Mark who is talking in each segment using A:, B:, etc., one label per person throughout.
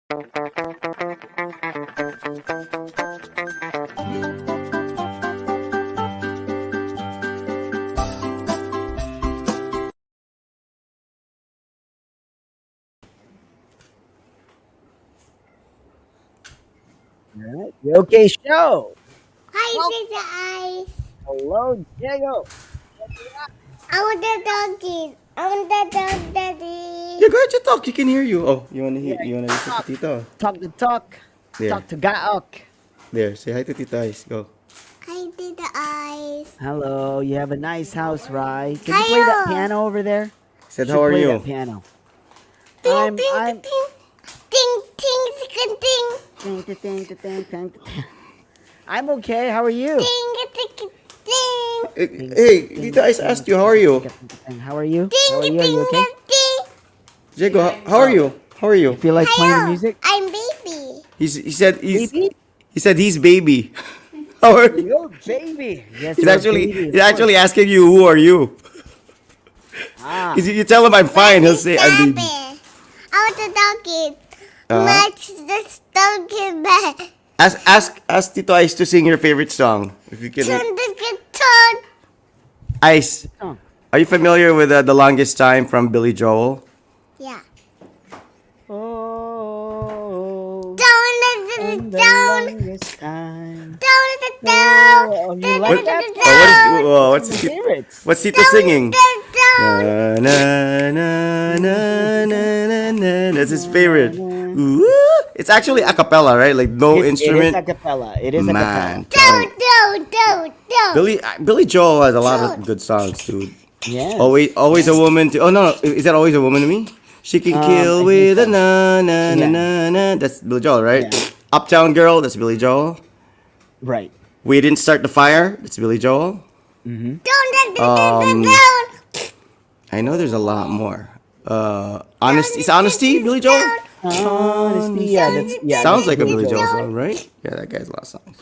A: Alright, the OK Show.
B: Hi,
A: Well,
B: Tita Ice.
A: hello, Diego.
B: I want the doggy. I want the dog, Daddy.
C: Yeah, go ahead, you talk. You can hear you. Oh,
A: Yeah,
C: you wanna listen to
A: talk,
C: Tito?
A: talk the talk,
C: There,
A: talk to Gaok.
C: there. Say hi to Tita Ice. Go.
B: Hi, Tita Ice.
A: Hello, you have a nice house, right? Can you play that
B: Hiya.
A: piano over there? You
C: Said, how
A: should
C: are
A: play that
C: you?
A: piano.
B: Ting,
A: I'm,
B: ting,
A: I'm.
B: ting. Ting, ting, ting, ting.
A: Ding, ding, ding, ding, ding, ding. I'm okay. How are you?
B: Ting, ting, ting.
A: Ding,
C: Hey,
A: ding,
C: Tita Ice
A: ding,
C: asked you, how
A: ding,
C: are
A: ding,
C: you?
A: ding, ding. How are you?
B: Ting,
A: How are you? Are you
B: ting,
A: okay?
B: ting.
C: Jago, how are you? How are
A: You
C: you?
A: feel like playing the
B: Hiya.
A: music,
B: I'm baby.
A: baby?
C: He said he's baby. How are you?
A: You're a baby. Yes, you're a baby,
C: He's
A: of course.
C: actually asking you, who are you?
A: Ah,
C: Because you tell him I'm fine, he'll say I'm baby.
B: I want the doggy.
C: Uh,
B: Match this doggy back.
C: ask Tito Ice to sing your favorite song. If you can.
B: Turn the guitar.
C: Ice,
A: oh,
C: are you familiar with The Longest Time from Billy Joel?
B: Yeah.
A: oh,
B: Down,
A: and the
B: down,
A: longest time.
B: down, down,
A: Oh, you
B: down,
A: like
C: What?
A: that?
C: Oh,
B: down,
C: what's
A: One of my
C: Tito,
A: favorites.
C: what's Tito
B: down,
C: singing?
B: down.
C: Na, na, na, na, na, na, na. That's his
A: Na, na,
C: favorite.
A: na.
C: Ooh. It's actually a cappella, right? Like no
A: It is a
C: instrument.
A: cappella. It is a
C: Man,
A: cappella.
C: telling
B: Down.
C: Billy Joel has a lot of good songs, dude.
A: Yes.
C: Always a woman to. Oh no, is that always a woman to me? She can kill
A: I think
C: with a
A: so.
C: na na na
A: Yeah.
C: na na. That's Billy Joel, right?
A: Yeah.
C: Uptown Girl. That's Billy Joel.
A: Right.
C: We didn't start the fire. That's Billy Joel.
A: Mm-hmm.
C: Um, I know there's a lot more. Honesty, Billy Joel.
A: Honesty. Yeah,
C: Sounds
A: that's
C: like a
A: Billy
C: Billy Joel
A: Joel.
C: song, right? Yeah, that guy's a lot of songs.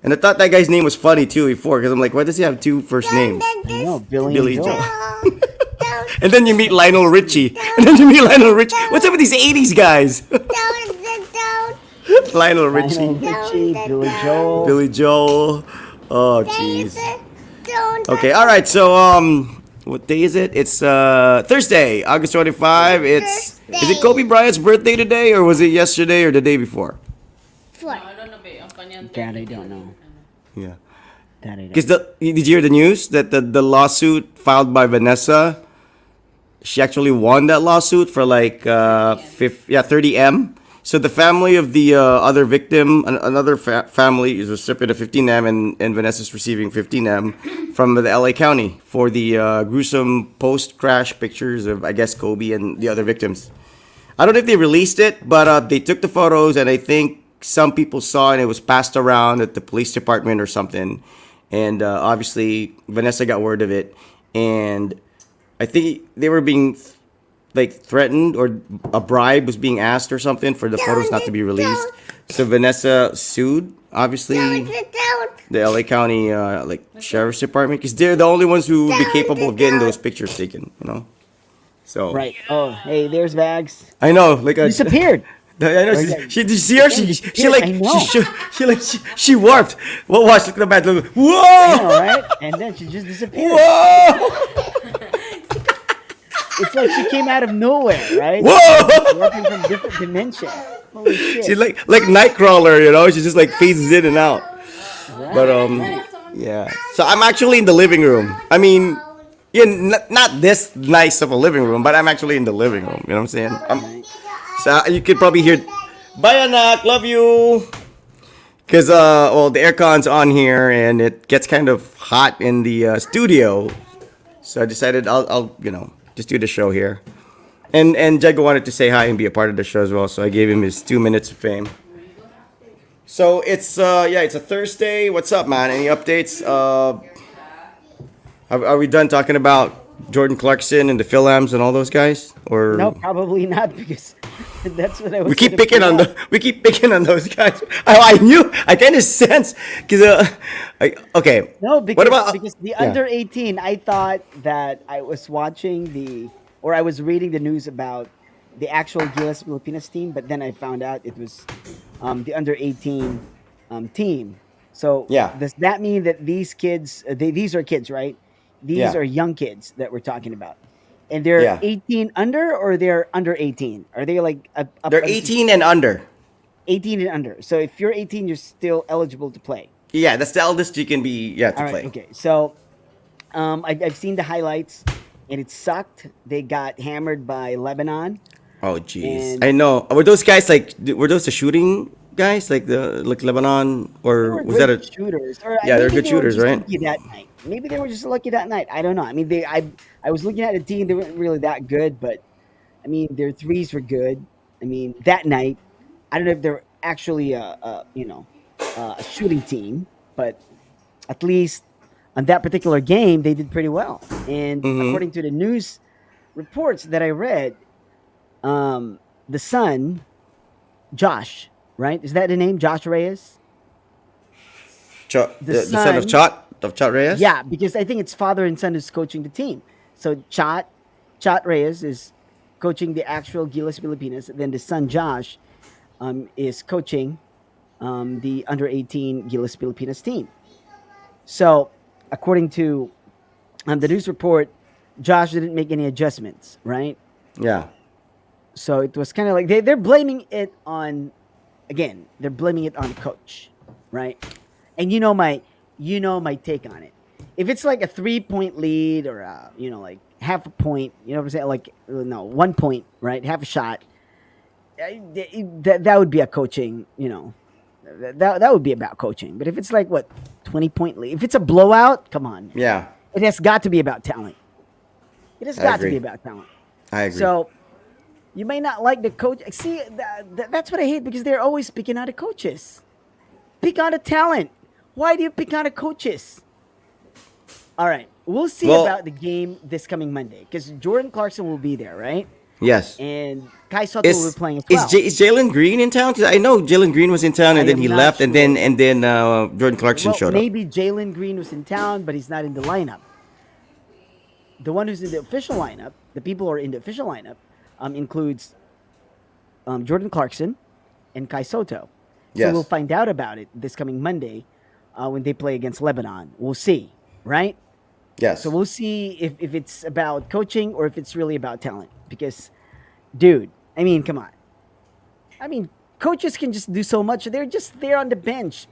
C: And I thought that guy's name was funny too before, because I'm like, why does he have two first names?
A: I know, Billy and
C: Billy
A: Joel.
C: Joel. And then you meet Lionel Richie. And then you meet Lionel Richie. What's up with these 80s guys? Lionel
A: Lionel
C: Richie,
A: Richie, Billy Joel.
C: Billy Joel. Oh, jeez. Okay, all right. So, what day is it? It's Thursday, August 25. Is it Kobe Bryant's birthday today, or was it yesterday, or the day before?
A: That I don't know.
C: Yeah.
A: That I don't.
C: Because did you hear the news that the lawsuit filed by Vanessa? She actually won that lawsuit for like 30M. So the family of the other victim, another family is recipient of 15M, and Vanessa's receiving 15M from the LA County for the gruesome post-crash pictures of, I guess, Kobe and the other victims. I don't know if they released it, but they took the photos, and I think some people saw it, and it was passed around at the police department or something. And obviously, Vanessa got word of it, and I think they were being like threatened, or a bribe was being asked or something for the photos not to be released. So Vanessa sued, obviously, the LA County like sheriff's department, because they're the only ones who would be capable of getting those pictures taken. So
A: Right. Oh, hey, there's Bags.
C: I know, like a.
A: Disappeared.
C: I know.
A: Okay.
C: Did you see her? She like
A: I know.
C: she warped. Well, watch. Look at the bad. Look.
A: I
C: Whoa!
A: know, right? And then she just disappeared.
C: Whoa!
A: It's like she came out of nowhere, right?
C: Whoa!
A: Working from different dimension. Holy shit.
C: She's like Nightcrawler, She just like phases in and out.
A: Right.
C: But yeah. So I'm actually in the living room. I mean, yeah, not this nice of a living room, but I'm actually in the living room. You know what I'm saying? So you could probably hear. Bye, anak. Love you. Because well, the aircon's on here and it gets kind of hot in the studio, so I decided I'll just do the show here. And Jago wanted to say hi and be a part of the show as well, so I gave him his 2 minutes of fame. So it's it's a Thursday. What's up, man? Any updates? Are we done talking about Jordan Clarkson and the Philams and all those guys? Or
A: No, probably not, because that's what I was.
C: we keep
A: gonna
C: picking
A: bring
C: on
A: up.
C: we keep picking on those guys. I kind of sense because okay.
A: No, because
C: what about
A: the
C: yeah.
A: under 18, I thought that I was watching or I was reading the news about the actual Gilas Filipinas team, but then I found out it was the under 18 team. So
C: Yeah.
A: does that mean that these kids, these are kids, right? These
C: Yeah.
A: are young kids that we're talking about, and they're
C: Yeah.
A: 18 under, or they're under 18? Are they like up
C: They're
A: unto
C: 18 and under.
A: 18 and under? So if you're 18, you're still eligible to play.
C: Yeah, that's the eldest you can be. Yeah, to
A: All right,
C: play.
A: okay. So I've seen the highlights, and it sucked. They got hammered by Lebanon,
C: Oh, jeez.
A: and
C: I know. Were those guys like? Were those the shooting guys, like the like Lebanon,
A: they
C: or
A: were
C: was that
A: good
C: a?
A: shooters, or
C: Yeah, they're
A: maybe
C: good
A: they were
C: shooters,
A: just
C: right?
A: lucky that night. Maybe they were just lucky that night. I don't know. I mean, I was looking at the team; they weren't really that good, but I mean, their threes were good. I mean, that night, I don't know if they're actually a shooting team, but at least on that particular game, they did pretty well. And
C: Mm-hmm.
A: according to the news reports that I read, the son, Josh, right? Is that the name, Josh Reyes? The
C: The son
A: son,
C: of Chot Reyes.
A: yeah, because I think it's father and son who's coaching the team. So Chat Reyes is coaching the actual Gilas Filipinas. Then the son Josh is coaching the under 18 Gilas Filipinas team. So according to the news report, Josh didn't make any adjustments, right?
C: Yeah.
A: So it was kind of like they're blaming it on, again, they're blaming it on the coach, right? And you know my take on it. If it's like a 3 point lead, or like half a point, you know what I'm saying? Like, no, 1 point, right? Half a shot. That would be a coaching, that would be about coaching. But if it's like, what, 20 point lead, if it's a blowout, come on, man.
C: Yeah.
A: It has got to be about talent. It has
C: I
A: got to be
C: agree.
A: about talent.
C: I agree.
A: So you may not like the coach. See, that's what I hate, because they're always picking out the coaches. Pick out the talent. Why do you pick out the coaches? All right, we'll see
C: Well,
A: about the game this coming Monday, because Jordan Clarkson will be there, right?
C: yes.
A: And Kai Soto will be playing as
C: Is
A: well.
C: Is Jalen Green in town? 'Cause I know Jalen Green was in town,
A: I
C: and then
A: am
C: he
A: not
C: left,
A: sure.
C: and then Jordan Clarkson
A: Well,
C: showed up.
A: maybe Jalen Green was in town, but he's not in the lineup. The one who's in the official lineup, the people who are in the official lineup, includes Jordan Clarkson and Kai Soto. So we'll
C: Yes.
A: find out about it this coming Monday when they play against Lebanon. We'll see, right? So
C: Yes.
A: we'll see if it's about coaching or if it's really about talent. Because, dude, I mean, come on. I mean, coaches can just do so much. They're just there on the bench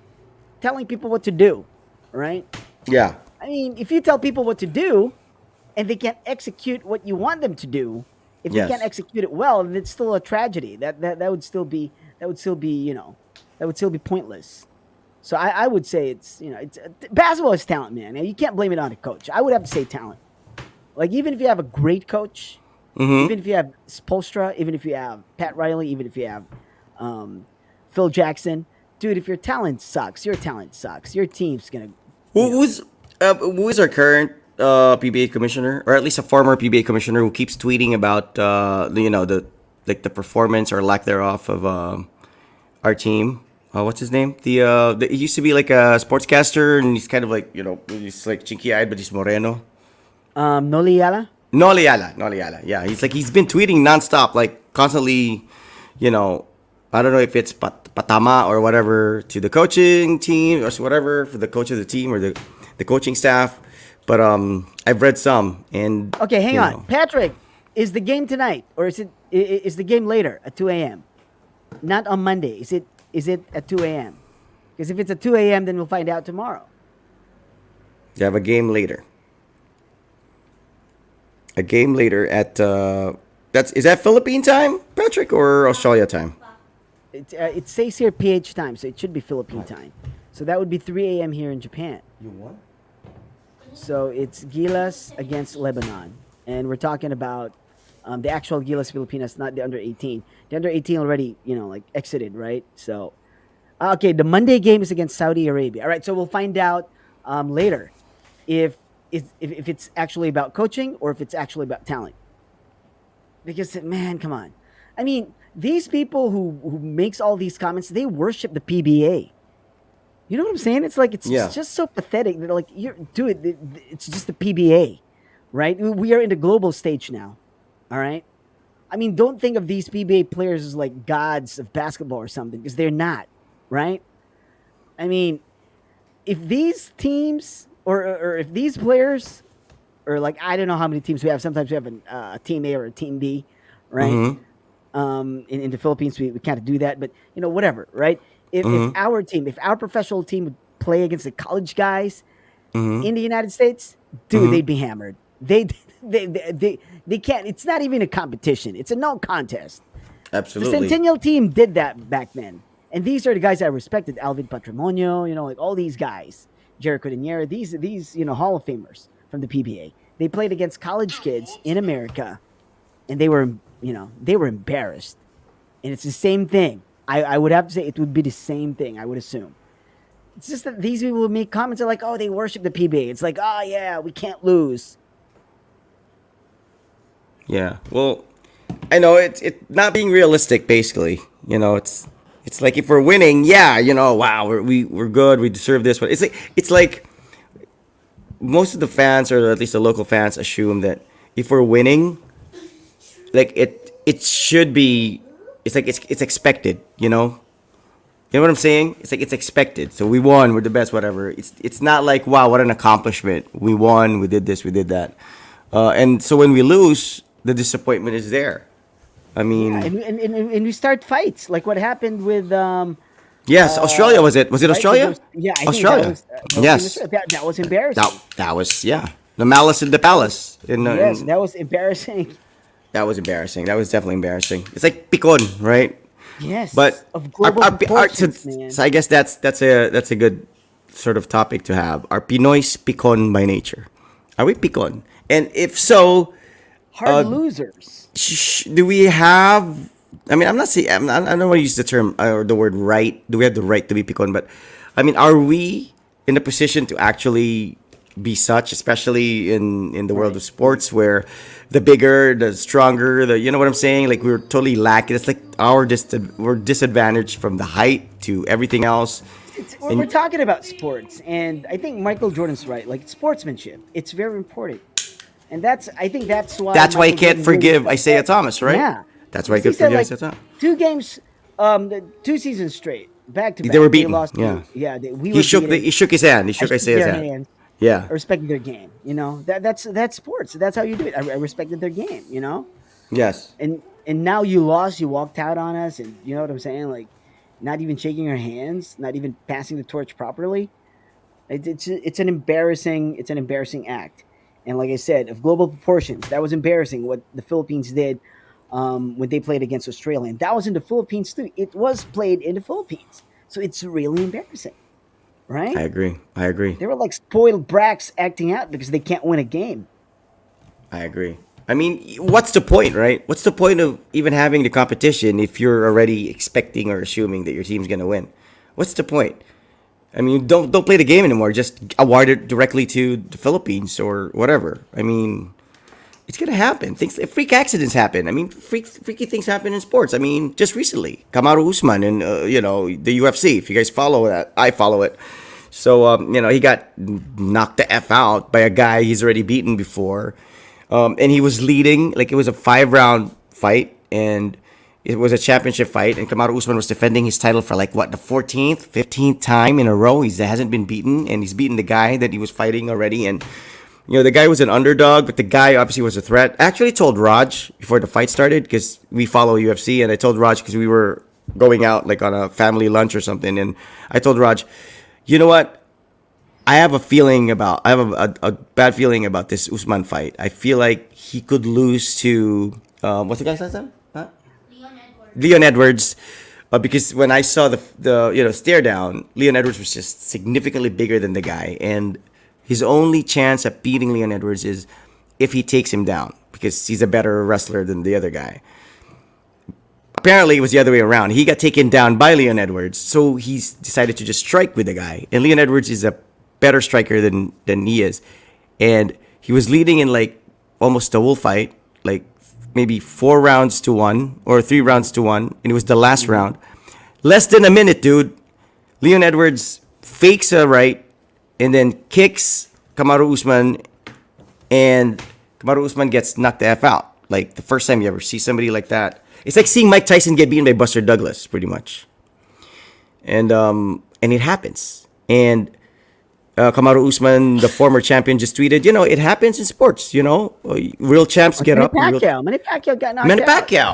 A: telling people what to do, right?
C: Yeah.
A: I mean, if you tell people what to do and they can't execute what you want them to do, if they can't
C: Yes.
A: execute it well, then it's still a tragedy. That would still be that would still be pointless. So I would say it's basketball is talent, man. And you can't blame it on a coach. I would have to say talent. Like, even if you have a great coach,
C: Mm-hmm.
A: even if you have Spolstra, even if you have Pat Riley, even if you have um, Phil Jackson, dude, if your talent sucks, your talent sucks. Your team's gonna, you know.
C: Who is our current PBA commissioner, or at least a former PBA commissioner, who keeps tweeting about the like the performance or lack thereof of our team? What's his name? He used to be like a sportscaster, and he's kind of like, he's like chinky eyed, but he's moreno.
A: Noli Yala?
C: Noliala. Yeah, he's been tweeting nonstop, like constantly. I don't know if it's patama or whatever to the coaching team or whatever for the coach of the team or the coaching staff, but I've read some, and
A: Okay, hang
C: you
A: on.
C: know,
A: Patrick, is the game tonight, or is the game later at 2 a.m.? Not on Monday. Is it at 2 a.m.? Because if it's at 2 a.m., then we'll find out tomorrow.
C: they have a game later. A game later at is that Philippine time, Patrick, or Australia time?
A: It says here PH time, so it should be Philippine time. So that would be 3 a.m. here in Japan.
C: You won.
A: So it's Gilas against Lebanon, and we're talking about the actual Gilas Filipinas, not the under 18. The under 18 already, exited, right? So, okay, the Monday game is against Saudi Arabia. All right, so we'll find out later if if it's actually about coaching or if it's actually about talent. Because, man, come on, I mean, these people who makes all these comments, they worship the PBA. You know what I'm saying? It's like
C: Yeah.
A: it's just so pathetic. They're like, it's just the PBA, right? We are in the global stage now. All right. I mean, don't think of these PBA players as like gods of basketball or something, because they're not, right? I mean, if these teams or if these players, or like I don't know how many teams we have. Sometimes we have a team A or a team B, right?
C: Mm-hmm.
A: In the Philippines, we can't do that, but whatever, right? If
C: Mm-hmm.
A: our team, if our professional team would play against the college guys
C: Mm-hmm.
A: in the United States, dude,
C: Mm-hmm.
A: they'd be hammered. They can't. It's not even a competition. It's a no contest. The
C: Absolutely.
A: Centennial team did that back then, and these are the guys I respected: Alvin Patrimonio, like all these guys, Jericho Denier, these Hall of Famers from the PBA. They played against college kids in America, and they were embarrassed. And it's the same thing. I would have to say it would be the same thing. I would assume. It's just that these people would make comments are like, oh, they worship the PBA. It's like, oh yeah, we can't lose.
C: Yeah. Well, I know it not being realistic. Basically, it's like if we're winning, yeah, wow, we're good, we deserve this. But it's like most of the fans, or at least the local fans, assume that if we're winning, like it should be. It's like it's expected. You know what I'm saying? It's like it's expected. So we won. We're the best. Whatever. It's not like wow, what an accomplishment. We won. We did this. We did that. And so when we lose, the disappointment is there. I
A: Yeah,
C: mean,
A: and we start fights like what happened with
C: yes, Australia was it? Was it
A: right?
C: Australia?
A: Yeah, I think
C: Australia.
A: that was in
C: Yes.
A: Australia. That was
C: That
A: embarrassing.
C: that was yeah. The malice in the
A: That was
C: palace.
A: yes, that was embarrassing.
C: That was embarrassing. That was definitely embarrassing. It's like picon, right?
A: Yes,
C: But
A: of global
C: so,
A: proportions, man.
C: so I guess that's a good sort of topic to have. Are Pinoys picon by nature? Are we picon? And if so,
A: Hard
C: uh,
A: losers.
C: do we have? I mean, I'm not saying I don't want to use the term or the word right. Do we have the right to be picon? But I mean, are we in a position to actually be such, especially in the world
A: Right.
C: of sports, where the bigger, the stronger, the you know what I'm saying? Like we're totally lacking. It's like we're disadvantaged from the height to everything else,
A: We're
C: and
A: talking about sports, and I think Michael Jordan's right. Like sportsmanship, it's very important, and I think that's why
C: that's why I
A: Michael
C: can't
A: Jordan really
C: forgive
A: stepped
C: Isaiah
A: up.
C: Thomas, right?
A: Yeah,
C: That's why I
A: because he
C: can't
A: said
C: forgive
A: like
C: Isaiah Thomas.
A: 2 games, 2 seasons straight, back to
C: They were
A: back. They
C: beaten.
A: lost
C: Yeah,
A: to we were beaten.
C: he shook his hand. He
A: I
C: shook
A: shook
C: Isaiah's
A: their
C: hand.
A: hands.
C: Yeah.
A: I respected their game. That's sports. That's how you do it. I respected their game.
C: Yes.
A: And now you lost. You walked out on us, and you know what I'm saying. Like, not even shaking our hands, not even passing the torch properly. It's an embarrassing act. And like I said, of global proportions, that was embarrassing what the Philippines did when they played against Australia. And that was in the Philippines too. It was played in the Philippines, so it's really embarrassing,
C: I
A: right?
C: agree. I agree.
A: They were like spoiled brats acting out because they can't win a game.
C: I agree. I mean, what's the point, right? What's the point of even having the competition if you're already expecting or assuming that your team's gonna win? What's the point? I mean, don't play the game anymore. Just award it directly to the Philippines or whatever. I mean, it's gonna happen. Things, freak accidents happen. I mean, freaky things happen in sports. I mean, just recently, Kamaru Usman and the UFC. If you guys follow that, I follow it. So he got knocked the f out by a guy he's already beaten before, and he was leading. Like it was a 5 round fight, and it was a championship fight. And Kamaru Usman was defending his title for like what the 14th, 15th time in a row. He hasn't been beaten, and he's beaten the guy that he was fighting already. And the guy was an underdog, but the guy obviously was a threat. I actually told Raj before the fight started because we follow UFC, and I told Raj because we were going out like on a family lunch or something, and I told Raj, you know what? I have a bad feeling about this Usman fight. I feel like he could lose to what's the guy's last name? Huh? Leon Edwards. Because when I saw the stare down, Leon Edwards was just significantly bigger than the guy, and his only chance at beating Leon Edwards is if he takes him down because he's a better wrestler than the other guy. Apparently, it was the other way around. He got taken down by Leon Edwards, so he's decided to just strike with the guy. And Leon Edwards is a better striker than he is, and he was leading in like almost the whole fight, like maybe 4 rounds to 1 or 3 rounds to 1, and it was the last round. Less than a minute, dude. Leon Edwards fakes a right and then kicks Kamaru Usman, and Kamaru Usman gets knocked the F out. Like the first time you ever see somebody like that. It's like seeing Mike Tyson get beaten by Buster Douglas, pretty much. And it happens. And Kamaru Usman, the former champion, just tweeted, it happens in sports. Real champs get
A: Manny
C: up. Real,
A: Pacquiao. Manny Pacquiao got knocked
C: Manny
A: out.
C: Pacquiao.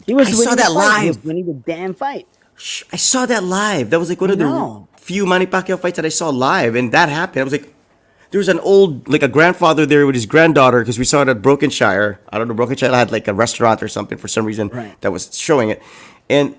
A: He was
C: I
A: winning
C: saw
A: the
C: that
A: fight. He was
C: live.
A: winning the damn fight.
C: I saw that live. That was like one of the
A: know.
C: few Manny Pacquiao fights that I saw live, and that happened. I was like, there was an old, like a grandfather there with his granddaughter, because we saw it at Brokenshire. I don't know, Brokenshire had like a restaurant or something for some reason
A: Right.
C: that was showing it, and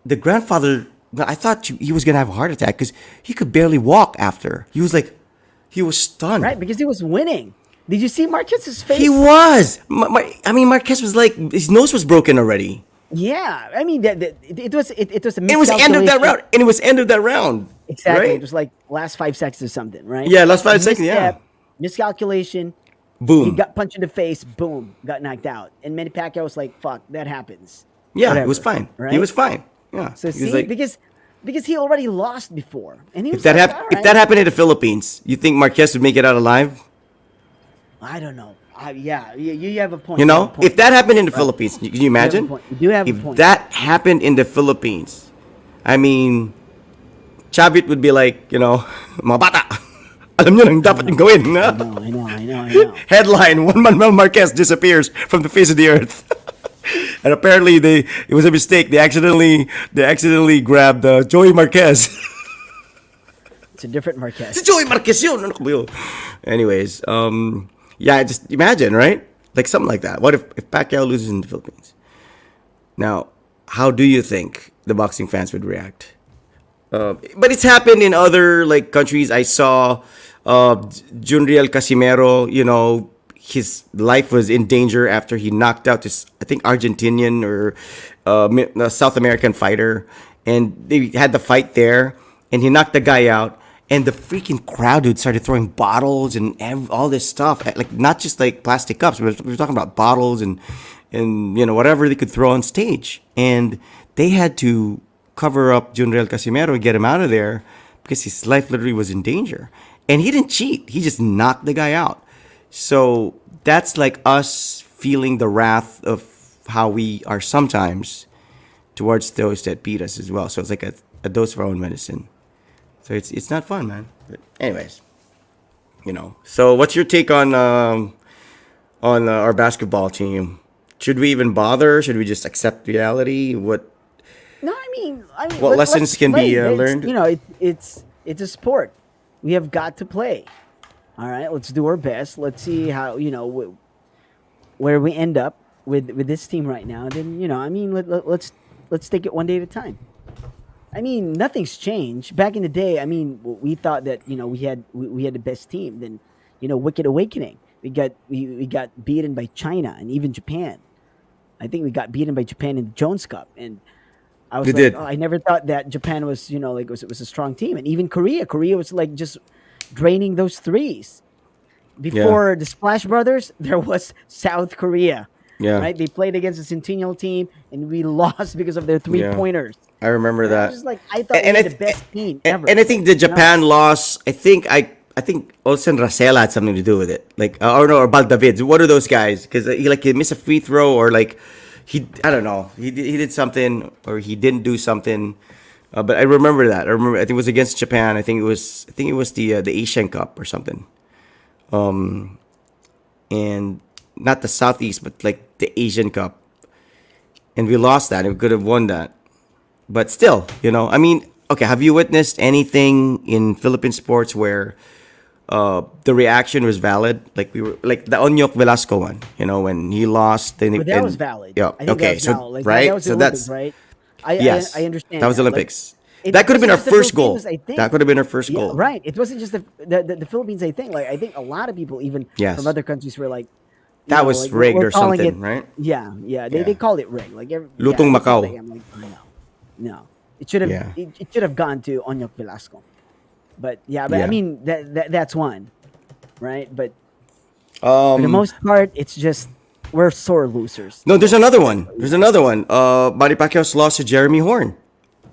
C: the grandfather, I thought he was gonna have a heart attack because he could barely walk after. He was stunned.
A: Right, because he was winning. Did you see Marquez's face?
C: He was. I mean, Marquez was like, his nose was broken already.
A: Yeah, I mean, it was a
C: It was end of that
A: miscalculation.
C: round, and it was end of that round.
A: Exactly.
C: Right?
A: It was like last 5 seconds or something, right?
C: Yeah, last 5 seconds. Yeah.
A: Misstep, miscalculation. He
C: Boom.
A: got punched in the face. Boom. Got knocked out. And Manny Pacquiao was like, "Fuck, that happens."
C: Yeah,
A: Whatever,
C: it was fine.
A: Right?
C: He was fine. Yeah.
A: So
C: He was
A: see,
C: like,
A: because he already lost before, and he was
C: if that
A: like,
C: happened,
A: "All
C: if
A: right."
C: that happened in the Philippines, you think Marquez would make it out alive?
A: I don't know. Yeah, you have a point.
C: You
A: You have
C: know,
A: a point.
C: if that happened in the Philippines, can you imagine?
A: point. You do have a
C: If
A: point.
C: that happened in the Philippines, I mean, Chavit would be like, mga bata, alam nyo lang dapat yung gawin.
A: I know.
C: Headline: One Manuel Marquez disappears from the face of the earth. And apparently, it was a mistake. They accidentally grabbed Joey Marquez.
A: It's a different Marquez.
C: Si Joey Marquez yun. Ano ka ba yun? Anyways, yeah, just imagine, right? Like something like that. What if Pacquiao loses in the Philippines? Now, how do you think the boxing fans would react? But it's happened in other like countries. I saw Junriel Casimero, his life was in danger after he knocked out this, I think, Argentinian or a South American fighter. And they had the fight there, and he knocked the guy out. And the freaking crowd, dude, started throwing bottles and all this stuff. Like, not just like plastic cups. We were talking about bottles and whatever they could throw on stage. And they had to cover up Junriel Casimero and get him out of there because his life literally was in danger. And he didn't cheat. He just knocked the guy out. So that's like us feeling the wrath of how we are sometimes towards those that beat us as well. So it's like a dose of our own medicine. So it's not fun, man. But anyways, So what's your take on our basketball team? Should we even bother? Should we just accept reality? What
A: No, I mean,
C: What lessons
A: let's
C: can be,
A: play.
C: learned?
A: It's a sport. We have got to play. All right, let's do our best. Let's see how where we end up with this team right now. Then let's take it one day at a time. I mean, nothing's changed. Back in the day, I mean, we thought that we had the best team. Then Wicked Awakening. We got beaten by China and even Japan. I think we got beaten by Japan in the Jones Cup, and I was
C: We
A: like,
C: did.
A: oh, I never thought that Japan was it was a strong team, and even Korea. Korea was like just draining those threes. Before the Splash Brothers, there was South Korea.
C: Yeah.
A: Right? They played against a Centennial team, and we lost because of their 3-pointers.
C: I remember
A: I
C: that.
A: was just like, I thought we
C: I
A: had the best team ever.
C: And I think the Japan loss. I think Olsen Rasela had something to do with it. Like or Baldavid. What are those guys? Because he missed a free throw or like I don't know. He did something or he didn't do something. But I remember that. I think it was against Japan. I think it was the Asian Cup or something. And not the Southeast, but like the Asian Cup. And we lost that. We could have won that. But still, I mean, okay, have you witnessed anything in Philippine sports where the reaction was valid? Like we were like the Onyok Velasco one, when he lost. Then
A: But that was valid.
C: Yeah.
A: I think
C: Okay.
A: that was
C: So
A: valid. Like,
C: right.
A: that was the
C: So
A: Olympics,
C: that's
A: right.
C: yes.
A: I understand.
C: That was
A: Like,
C: Olympics.
A: it
C: That could have been our
A: wasn't just the
C: first goal.
A: Philippines, I think.
C: That could have been our first
A: Yeah,
C: goal.
A: right. It wasn't just the Philippines. I think. Like I think a lot of people, even
C: Yes.
A: from other countries, were like,
C: That was
A: like,
C: rigged
A: we're
C: or
A: calling
C: something,
A: it-
C: right?
A: Yeah. They
C: Yeah.
A: called it rigged. Like
C: Lutong Macau.
A: I'm like, no. It should have.
C: Yeah.
A: It should have gone to Onyok Velasco. But I
C: Yeah.
A: mean that's one, right? But for the most part, it's just we're sore losers.
C: No, there's another one. Manny Pacquiao's lost to Jeremy Horn.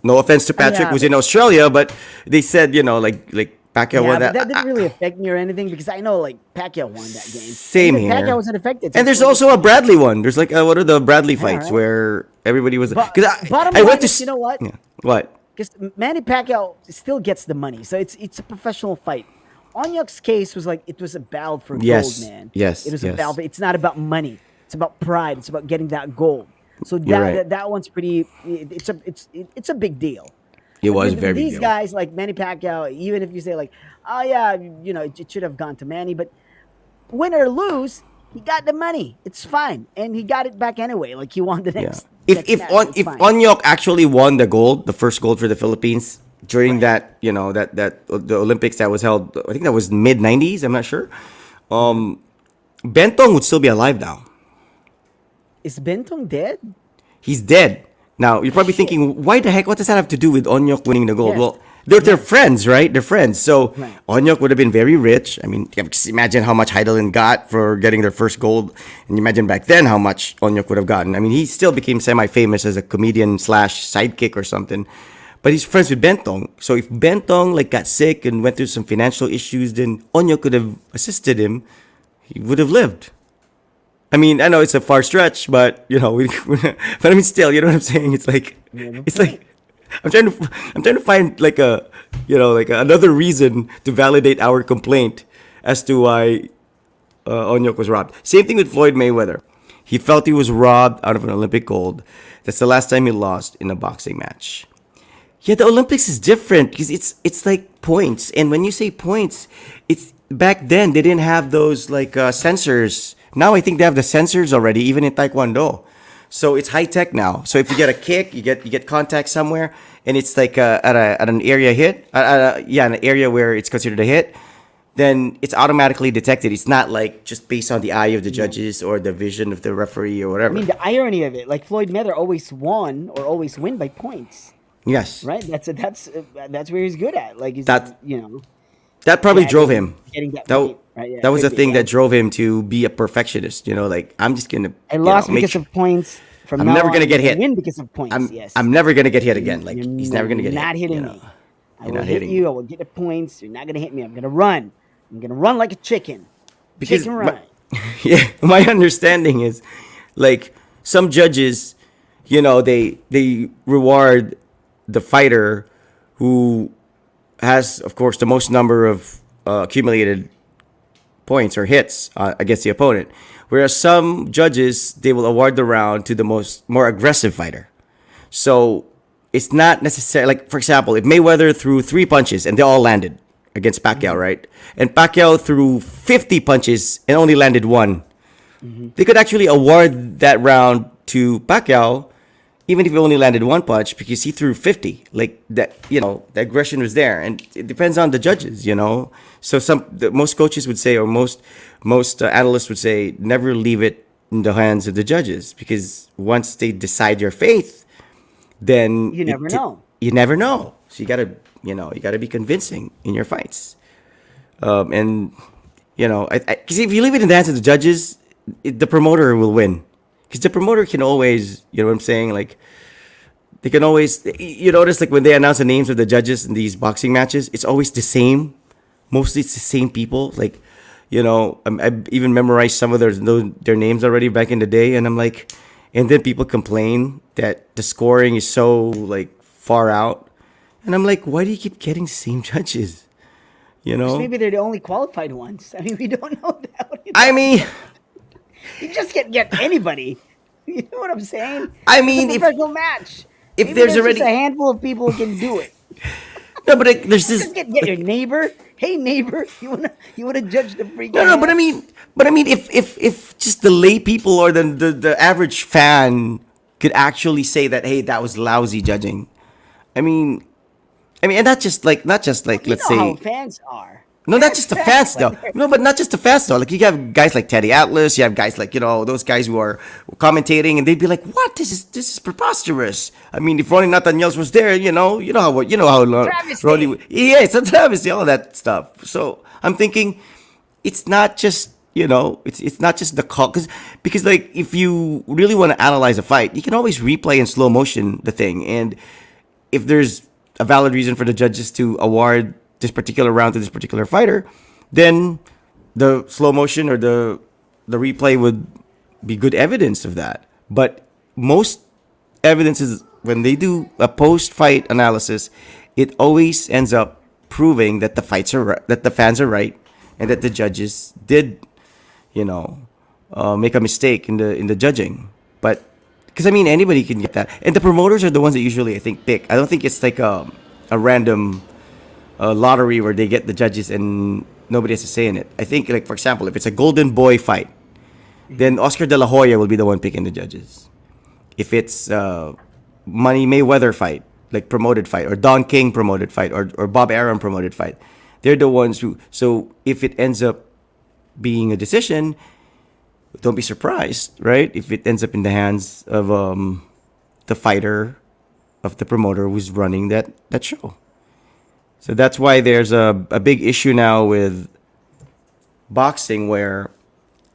C: No offense to Patrick,
A: yeah,
C: who's in Australia, but they said, like Pacquiao
A: Yeah,
C: won
A: but
C: that.
A: that didn't really affect me or anything because I know like Pacquiao won that game.
C: Same
A: Even Pacquiao
C: here.
A: wasn't affected. So
C: And
A: it's
C: there's
A: like
C: also
A: it's
C: a Bradley one. There's like what are the Bradley
A: yeah,
C: fights
A: right.
C: where everybody was
A: But
C: because
A: bottom
C: I went
A: line
C: to
A: is, you know what?
C: yeah, what
A: Because Manny Pacquiao still gets the money, so it's a professional fight. Onyok's case was like it was a battle for gold,
C: yes
A: man. It
C: yes
A: was a battle.
C: yes
A: It's not about money. It's about pride. It's about getting that gold. So
C: you're right.
A: that one's pretty. It's a big deal.
C: It
A: But
C: was a
A: with
C: very big
A: these
C: deal.
A: guys like Manny Pacquiao, even if you say like, oh yeah, you know, it should have gone to Manny, but win or lose, he got the money. It's fine, and he got it back anyway. Like he won the
C: Yeah.
A: next match, so it's
C: If
A: fine.
C: Onyok actually won the gold, the first gold for the Philippines during
A: Right.
C: that, that the Olympics that was held, I think that was mid 90s, I'm not sure. Bentong would still be alive now.
A: Is Bentong dead?
C: He's dead. Now, you're probably
A: Shit.
C: thinking, why the heck? What does that have to do with Onyok winning the gold?
A: Yes.
C: Well, they're friends, right? They're friends. So
A: Right.
C: Onyok would have been very rich. I mean, just imagine how much Heidelin got for getting their first gold. And imagine back then how much Onyok would have gotten. I mean, he still became semi-famous as a comedian slash sidekick or something. But he's friends with Bentong. So if Bentong like got sick and went through some financial issues, then Onyok could have assisted him. He would have lived. I mean, I know it's a far stretch, but but I mean, still, you know what I'm saying? It's like, I'm trying to find like another reason to validate our complaint as to why Onyok was robbed. Same thing with Floyd Mayweather. He felt he was robbed out of an Olympic gold. That's the last time he lost in a boxing match. Yeah, the Olympics is different because it's like points, and when you say points, it's back then they didn't have those like sensors. Now I think they have the sensors already, even in Taekwondo. So it's high tech now. So if you get a kick, you get contact somewhere, and it's like at an area hit, an area where it's considered a hit, then it's automatically detected. It's not like just based on the eye of the judges or the vision of the referee or
A: I
C: whatever.
A: mean, the irony of it, like Floyd Mayweather always won or always win by points,
C: Yes,
A: right? That's where he's good at. Like he's
C: That-
A: you know
C: that probably drove
A: getting,
C: him.
A: getting that
C: That
A: point, right? Yeah,
C: that was the
A: could be,
C: thing
A: yeah.
C: that drove him to be a perfectionist. Like I'm just gonna.
A: I lost
C: make
A: because
C: sure-
A: of points. From
C: I'm
A: now
C: never
A: on,
C: gonna get
A: I'm
C: hit.
A: Win because of points. Yes.
C: I'm never gonna get hit again. Like
A: You're
C: he's never gonna get hit.
A: not hitting
C: you know?
A: me. I
C: You're
A: will
C: not
A: hit
C: hitting
A: you.
C: me.
A: I will get the points. You're not gonna hit me. I'm gonna run. I'm gonna run like a chicken.
C: Because
A: Chicken run.
C: yeah, my understanding is like some judges, they reward the fighter who has, of course, the most number of accumulated points or hits against the opponent. Whereas some judges, they will award the round to the more aggressive fighter. So it's not necessarily like, for example, if Mayweather threw 3 punches and they all landed against Pacquiao, right? And Pacquiao threw 50 punches and only landed one. They could actually award that round to Pacquiao, even if he only landed one punch, because he threw 50. Like that, the aggression was there, and it depends on the judges, So most coaches would say, or most analysts would say, never leave it in the hands of the judges, because once they decide your fate, then
A: You never know.
C: You never know. So you gotta be convincing in your fights. And because if you leave it in the hands of the judges, the promoter will win. Because the promoter can always, you know what I'm saying? Like, they can always, you notice, like, when they announce the names of the judges in these boxing matches, it's always the same. Mostly it's the same people. Like, I've even memorized some of their names already back in the day. And I'm like, and then people complain that the scoring is so, like, far out. And I'm like, why do you keep getting the same judges?
A: Maybe they're the only qualified ones. I mean, we don't know that.
C: I mean,
A: You just can't get anybody. You know what I'm saying?
C: I mean,
A: it's a
C: if-
A: professional match.
C: if
A: Maybe
C: there's
A: just
C: already-
A: a handful of people who can do it.
C: no, but there's this.
A: Just get your neighbor. Hey neighbor, you wanna judge the freaking
C: No, but I
A: match?
C: mean, if just the lay people or the average fan could actually say that, hey, that was lousy judging. And not just like
A: You
C: let's
A: know how
C: say
A: fans are.
C: no, not just the fans though. No, but not just the fans though. Like you have guys like Teddy Atlas, you have guys like those guys who are commentating, and they'd be like, "What? This is preposterous." I mean, if Ronnie Nathaniels was there, you know how
A: Travesty.
C: Ronnie, yeah, it's a travesty, all that stuff. So I'm thinking, it's not just it's not just the call because like if you really want to analyze a fight, you can always replay in slow motion the thing, and if there's a valid reason for the judges to award this particular round to this particular fighter, then the slow motion or the replay would be good evidence of that. But most evidence is when they do a post-fight analysis, it always ends up proving that the fights are right, that the fans are right, and that the judges did, you know, make a mistake in the judging. But because I mean anybody can get that, and the promoters are the ones that usually I think pick. I don't think it's like a random lottery where they get the judges and nobody has to say in it. I think like for example, if it's a Golden Boy fight, then Oscar De La Hoya will be the one picking the judges. If it's Money Mayweather fight, like promoted fight, or Don King promoted fight, or Bob Arum promoted fight, they're the ones who. So if it ends up being a decision, don't be surprised, right? If it ends up in the hands of the fighter, of the promoter who's running that show. So that's why there's a big issue now with boxing where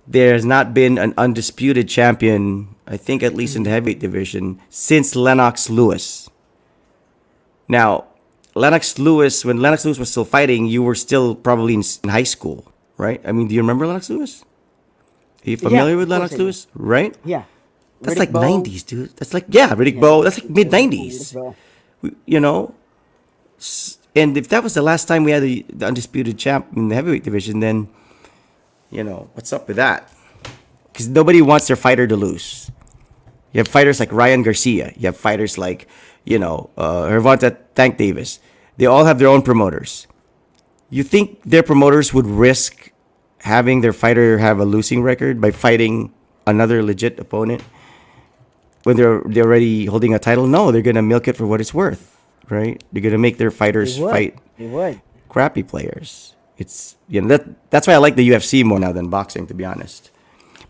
C: there's not been an undisputed champion, I think at least in the heavyweight division, since Lennox Lewis. Now, Lennox Lewis, when Lennox Lewis was still fighting, you were still probably in high school, right? I mean, do you remember Lennox Lewis? Are you familiar with
A: of
C: Lennox
A: course I do.
C: Lewis? Right?
A: Yeah.
C: That's
A: Riddick
C: like
A: Bowe.
C: 90s, dude. That's like, yeah, Riddick Bowe. That's like mid 90s.
A: Riddick Bowe.
C: You know? And if that was the last time we had the undisputed champ in the heavyweight division, then, you know, what's up with that? Because nobody wants their fighter to lose. You have fighters like Ryan Garcia. You have fighters like, you know, Gervonta Tank Davis. They all have their own promoters. You think their promoters would risk having their fighter have a losing record by fighting another legit opponent when they're already holding a title? No, they're gonna milk it for what it's worth, right? They're gonna make their fighters fight
A: They would.
C: crappy players. It's that's why I like the UFC more now than boxing, to be honest.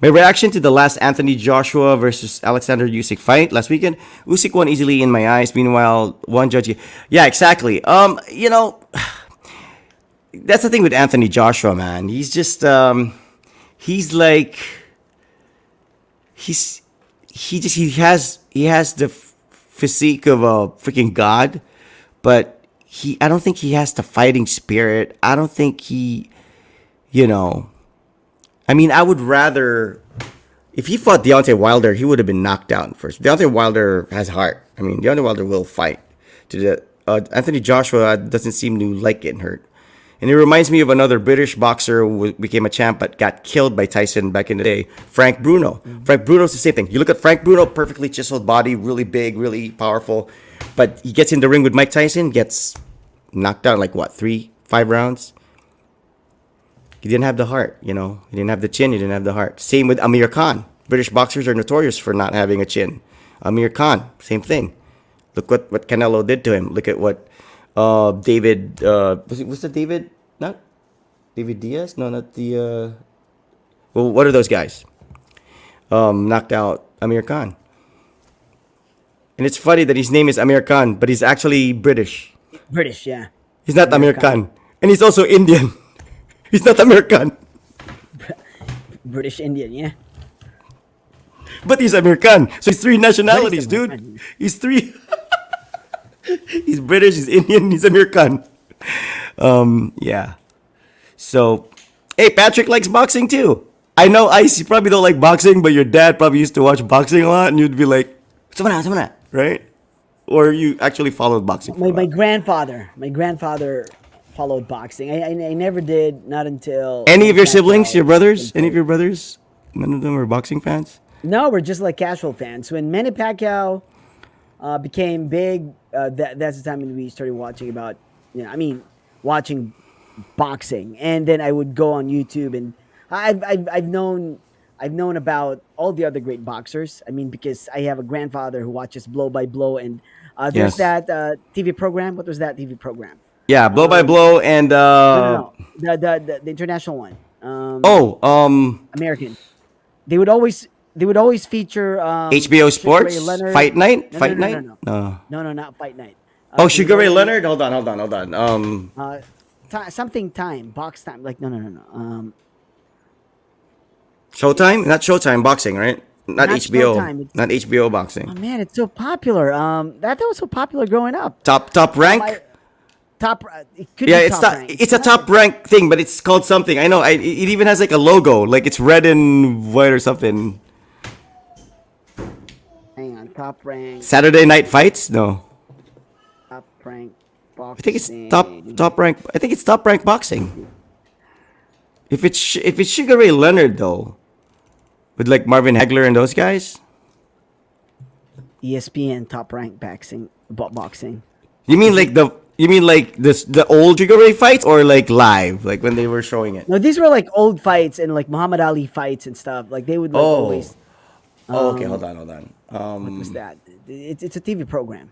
C: My reaction to the last Anthony Joshua versus Alexander Usyk fight last weekend: Usyk won easily in my eyes. Meanwhile, one judge, yeah, exactly. You know, that's the thing with Anthony Joshua, man. He's just he's like he has the physique of a freaking god, but I don't think he has the fighting spirit. I don't think he, you know, I mean, I would rather, if he fought Deontay Wilder, he would have been knocked out first. Deontay Wilder has heart. I mean, Deontay Wilder will fight. Anthony Joshua doesn't seem to like getting hurt. And it reminds me of another British boxer who became a champ but got killed by Tyson back in the day, Frank Bruno. Mm-hmm. Frank Bruno's the same thing. You look at Frank Bruno, perfectly chiseled body, really big, really powerful. But he gets in the ring with Mike Tyson, gets knocked out like what, 3-5 rounds? He didn't have the heart, you know. He didn't have the chin, he didn't have the heart. Same with Amir Khan. British boxers are notorious for not having a chin. Amir Khan, same thing. Look what Canelo did to him. Look at what David, was the David, not David Diaz? No, not the, well, what are those guys? Knocked out Amir Khan. And it's funny that his name is Amir Khan, but he's actually British.
A: British, yeah.
C: He's not Amir Khan. And he's also Indian. He's not American.
A: British Indian, yeah.
C: But he's American. So he's 3 nationalities, dude. He's 3. He's British, he's Indian, he's American. Yeah. So, hey, Patrick likes boxing too. I know, Ice, you probably don't like boxing, but your dad probably used to watch boxing a lot, and you'd be like, "Samana," right? Or you actually followed boxing.
A: My grandfather followed boxing. I never did, not until...
C: Any of your siblings, your brothers? Any of your brothers? None of them are boxing fans?
A: No, we're just like casual fans. When Manny Pacquiao became big, that's the time when we started watching about, watching boxing. And then I would go on YouTube, and I've known about all the other great boxers. I mean, because I have a grandfather who watches Blow by Blow, and there's that TV program. What was that TV program?
C: Yeah, Blow by Blow and
A: No. The international one. American. They would always feature
C: HBO Sports Fight Night. Fight Night.
A: No, not Fight Night.
C: Sugar Ray Leonard. Hold on.
A: Something time, box time. Like no.
C: Showtime, not Showtime boxing, right? Not HBO.
A: Showtime,
C: not HBO boxing.
A: Oh man, it's so popular. That was so popular growing up.
C: Top rank.
A: top. It could
C: Yeah,
A: be
C: it's
A: top
C: top.
A: rank.
C: It's a top rank thing, but it's called something. I know. It even has like a logo, like it's red and white or something.
A: Hang on, top rank,
C: Saturday Night Fights? No,
A: top rank
C: I think it's
A: boxing.
C: top rank. I think it's top rank boxing. If it's Sugar Ray Leonard though, with like Marvin Hagler and those guys.
A: ESPN top rank boxing.
C: You mean like the old Sugar Ray fights or like live, like when they were showing it?
A: No, these were like old fights and like Muhammad Ali fights and stuff. Like they would like
C: Oh.
A: always.
C: Oh, okay,
A: um,
C: hold on.
A: What was that? It's a TV program.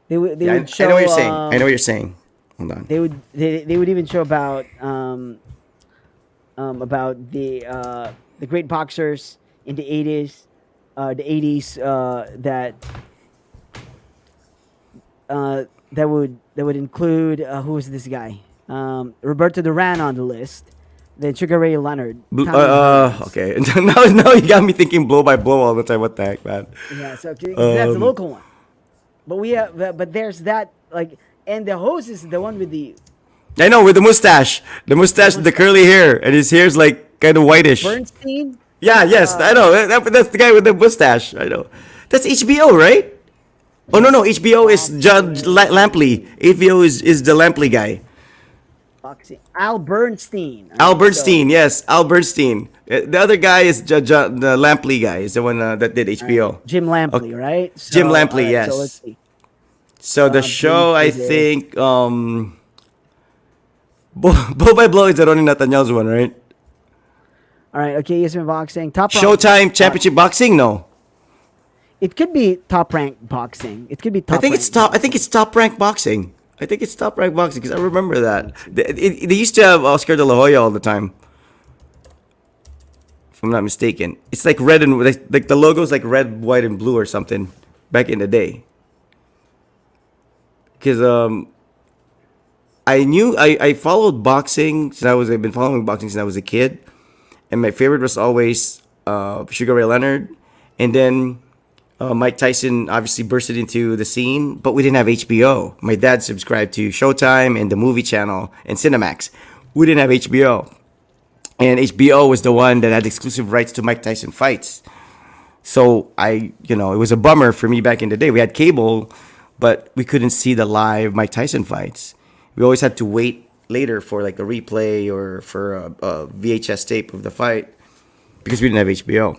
A: They would they
C: Yeah,
A: would show.
C: I know what you're saying. I know what you're saying. Hold on.
A: They would even show about the great boxers in the 80s, that would include who was this guy? Roberto Duran on the list. Then Sugar Ray Leonard. Tommy Hearns.
C: Okay. Now you got me thinking blow by blow all the time. What the heck, man?
A: Yeah, so 'cause that's the local one. But we have, but there's that like, and the host is the one with the
C: I know, with the mustache, the curly hair, and his hair's like kind of whitish.
A: Bernstein.
C: Yeah, yes, I know. That's the guy with the mustache. I know. That's HBO, right? Oh no, HBO is Judge Lampley. HBO is the Lampley guy.
A: Boxing. Al Bernstein.
C: Al Bernstein, yes, Al Bernstein. The other guy is the Lampley guy. Is the one that did HBO.
A: Jim Lampley,
C: Okay.
A: right?
C: Jim Lampley, yes.
A: So let's see.
C: So the show, I
A: Bernstein is-
C: think, Blow by Blow is the Ronnie Nathaniel's one, right?
A: All right. Okay. ESPN boxing. Top rank.
C: Showtime Championship Boxing, no.
A: It could be top rank boxing. It could be top.
C: I think it's
A: rank
C: top. I think it's Top Rank Boxing. I think it's Top Rank Boxing because I remember that they used to have Oscar De La Hoya all the time. If I'm not mistaken, it's like red and like the logo's like red, white, and blue or something back in the day. Because I followed boxing I've been following boxing since I was a kid, and my favorite was always Sugar Ray Leonard, and then Mike Tyson obviously bursted into the scene, but we didn't have HBO. My dad subscribed to Showtime and the Movie Channel and Cinemax. We didn't have HBO, and HBO was the one that had exclusive rights to Mike Tyson fights. So it was a bummer for me back in the day. We had cable, but we couldn't see the live Mike Tyson fights. We always had to wait later for like a replay or for a VHS tape of the fight because we didn't have HBO.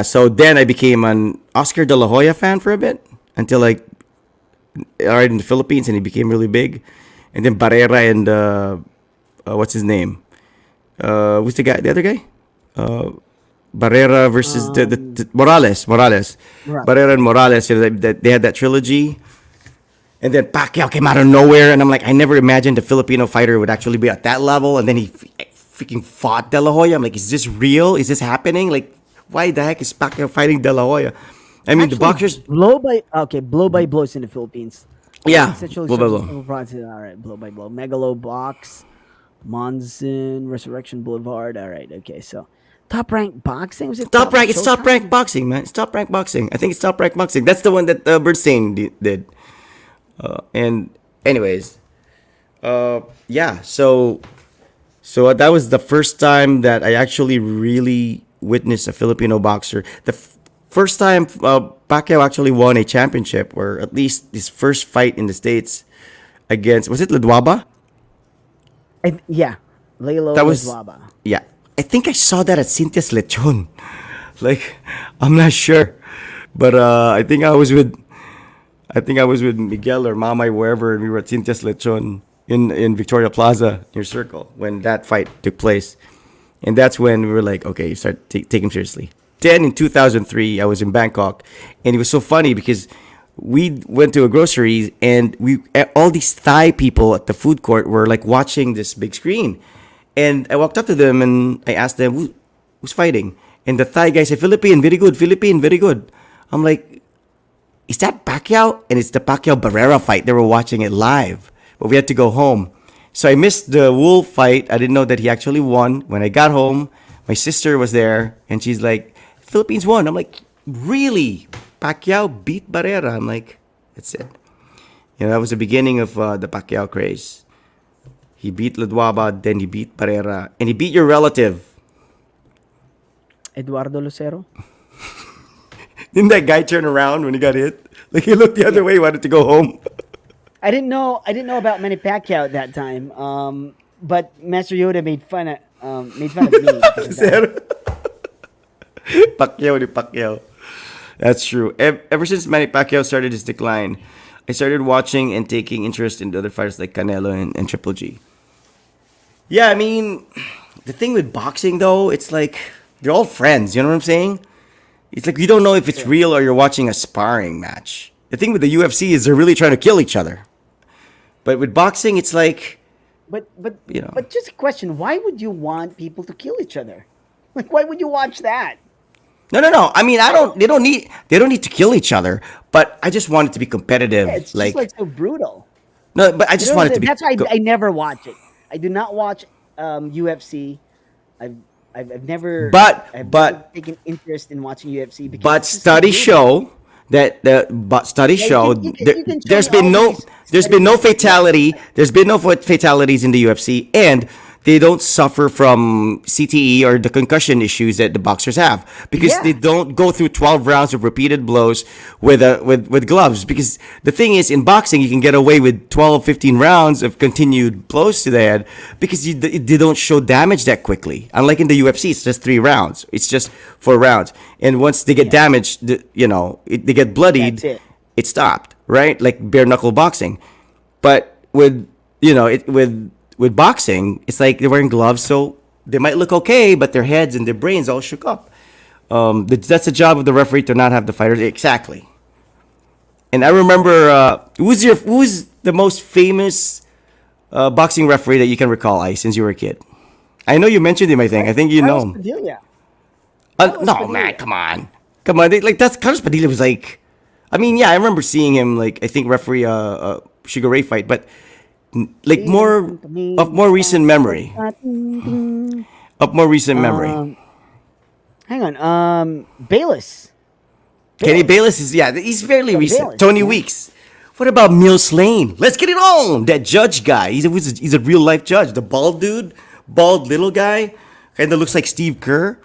C: So then I became an Oscar De La Hoya fan for a bit until like in the Philippines, and he became really big. And then Barrera and what's his name? Who's the other guy? Barrera versus the Morales. Barrera and Morales. They had that trilogy. And then Pacquiao came out of nowhere, and I'm like, I never imagined a Filipino fighter would actually be at that level. And then he freaking fought De La Hoya. I'm like, is this real? Is this happening? Like, why the heck is Pacquiao fighting De La Hoya? I mean, the boxers.
A: blow by blow is in the Philippines.
C: Yeah,
A: Essentially,
C: blow by blow.
A: All right, blow by blow. Megalo Box, Monson, Resurrection Boulevard. All right, okay. So, top rank boxing was it?
C: Top rank. It's Top
A: Showtime?
C: Rank Boxing, man. It's Top Rank Boxing. I think it's Top Rank Boxing. That's the one that Bernstein did. And anyways, yeah. So that was the first time that I actually really witnessed a Filipino boxer. The first time Pacquiao actually won a championship, or at least his first fight in the States against, was it Ledwaba?
A: Yeah, Lalo
C: That was
A: Waba.
C: Yeah. I think I saw that at Cynthia's Lechon. Like, I'm not sure, but I think I was with Miguel or Mamay, wherever, and we were at Cynthia's Lechon in Victoria Plaza near Circle when that fight took place. And that's when we were like, okay, you start take him seriously. Then in 2003, I was in Bangkok, and it was so funny because we went to a grocery, and all these Thai people at the food court were like watching this big screen. And I walked up to them and I asked them, who's fighting? And the Thai guy said, Philippine, very good, Philippine, very good. I'm like, is that Pacquiao? And it's the Pacquiao Barrera fight. They were watching it live, but we had to go home. So I missed the Wolf fight. I didn't know that he actually won. When I got home, my sister was there, and she's like, Philippines won. I'm like, really? Pacquiao beat Barrera? I'm like, that's it. That was the beginning of the Pacquiao craze. He beat Ledwaba, then he beat Pereira, and he beat your relative.
A: Eduardo Lucero.
C: Didn't that guy turn around when he got hit? Like he looked the other
A: Yeah.
C: way, wanted to go home.
A: I didn't know. I didn't know about Manny Pacquiao at that time. But Master Yoda made fun of me because of that.
C: Zero. Pacquiao ni Pacquiao. That's true. Ever since Manny Pacquiao started his decline, I started watching and taking interest in the other fighters like Canelo and Triple G. Yeah, I mean, the thing with boxing though, it's like they're all friends. You know what I'm saying? It's like you don't know if it's real or you're watching a sparring match. The thing with the UFC is they're really trying to kill each other. But with boxing, it's like,
A: But but
C: you know.
A: but just a question: why would you want people to kill each other? Like, why would you watch that?
C: No. I mean, I don't. They don't need. They don't need to kill each other. But I just want it to be competitive.
A: Yeah, it's just
C: Like
A: like so brutal.
C: no, but I
A: You
C: just
A: know,
C: want it to be.
A: that's why I never watch it. I do not watch UFC. I've I've never I've never
C: But
A: taken interest in watching UFC because
C: but
A: it's just so
C: studies
A: brutal.
C: show that studies
A: Yeah,
C: show
A: you can show me all these
C: there's been
A: studies
C: no
A: that say yes,
C: fatality. There's been no fatalities in the UFC, and they don't suffer from CTE or the concussion issues that the boxers have because they
A: yeah,
C: don't go through 12 rounds of repeated blows with gloves. Because the thing is, in boxing, you can get away with 12, 15 rounds of continued blows to the head because they don't show damage that quickly. Unlike in the UFC, it's just 3 rounds. It's just 4 rounds, and once they get
A: yeah,
C: damaged, they get bloodied.
A: that's it.
C: It stopped, right? Like bare knuckle boxing. But with you know it with boxing, it's like they're wearing gloves, so they might look okay, but their heads and their brains all shook up. That's the job of the referee to not have the fighters exactly. And I remember who's the most famous boxing referee that you can recall, I since you were a kid. I know you mentioned him. I think. I think you know
A: Carlos
C: him.
A: Padilla. Carlos
C: No, man,
A: Padilla.
C: come on, come on. Like that's Carlos Padilla was like. I mean, yeah, I remember seeing him like I think referee Sugar Ray fight, but like more recent memory. Of more recent memory.
A: Um, Hang on. Bayless.
C: Kenny
A: Bayless.
C: Bayless is yeah, he's fairly
A: Yeah,
C: recent.
A: Bayless.
C: Tony
A: Yeah.
C: Weeks. What about Mills Lane? Let's get it on. That judge guy. He's a real life judge. The bald dude, bald little guy, kind of looks like Steve Kerr,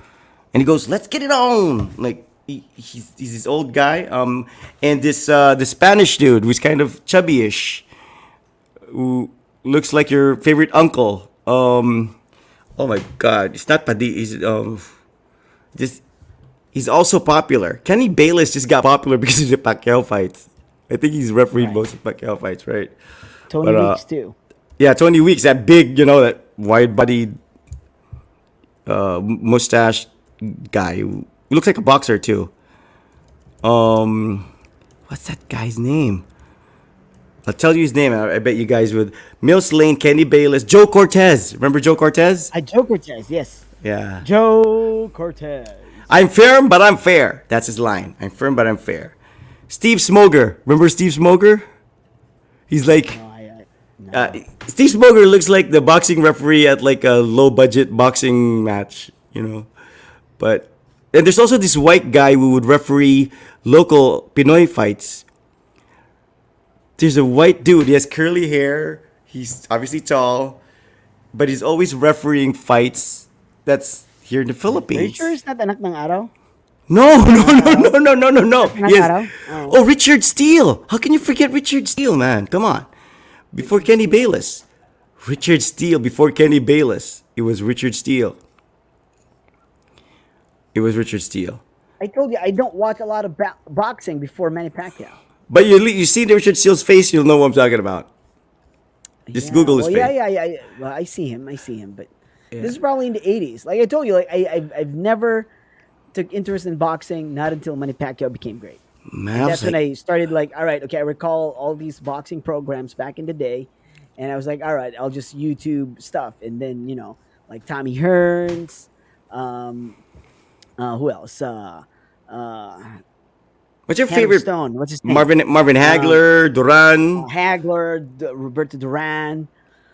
C: and he goes, "Let's get it on." Like he's this old guy. And this the Spanish dude who's kind of chubbyish, who looks like your favorite uncle. Oh my God, it's not Padilla. This he's also popular. Kenny Bayless just got popular because of the Pacquiao fights. I think he's refereed
A: Right.
C: most of Pacquiao fights, right?
A: Tony
C: But
A: Weeks too.
C: yeah, Tony Weeks, that big, that wide-bodied mustache guy who looks like a boxer too. What's that guy's name? I'll tell you his name. I bet you guys would. Mills Lane, Kenny Bayless, Joe Cortez. Remember Joe Cortez?
A: Joe Cortez. Yes.
C: Yeah.
A: Joe Cortez.
C: I'm firm, but I'm fair. That's his line. I'm firm, but I'm fair. Steve Smoger. Remember Steve Smoger? He's like,
A: No,
C: uh,
A: no.
C: Steve Smoger looks like the boxing referee at like a low budget boxing match. But, and there's also this white guy who would referee local Pinoy fights. There's a white dude. He has curly hair. He's obviously tall, but he's always refereeing fights that's here in the
A: Are you
C: Philippines.
A: sure it's not anak ng araw?
C: No, no.
A: Anak ng
C: Yes.
A: araw? Oh.
C: Oh, Richard Steele. How can you forget Richard Steele, man? Come on. Before Kenny Bayless. Richard Steele before Kenny Bayless. It was Richard Steele. It was Richard Steele.
A: I told you I don't watch a lot of boxing before Manny Pacquiao.
C: But you see Richard Steele's face, you'll know what I'm talking about. Just
A: Yeah,
C: Google his
A: well,
C: face.
A: yeah. Well, I see him, but this is probably in the '80s. Like I told you, like I've never took interest in boxing, not until Manny Pacquiao became great.
C: Man,
A: And
C: I
A: that's
C: was
A: when
C: like,
A: I started like, all right, okay, I recall all these boxing programs back in the day, and I was like, all right, I'll just YouTube stuff, and then like Tommy Hearns, who else?
C: what's your
A: Adam
C: favorite?
A: Stone. What's his name?
C: Marvin Hagler, Duran,
A: Hagler, Roberto Duran,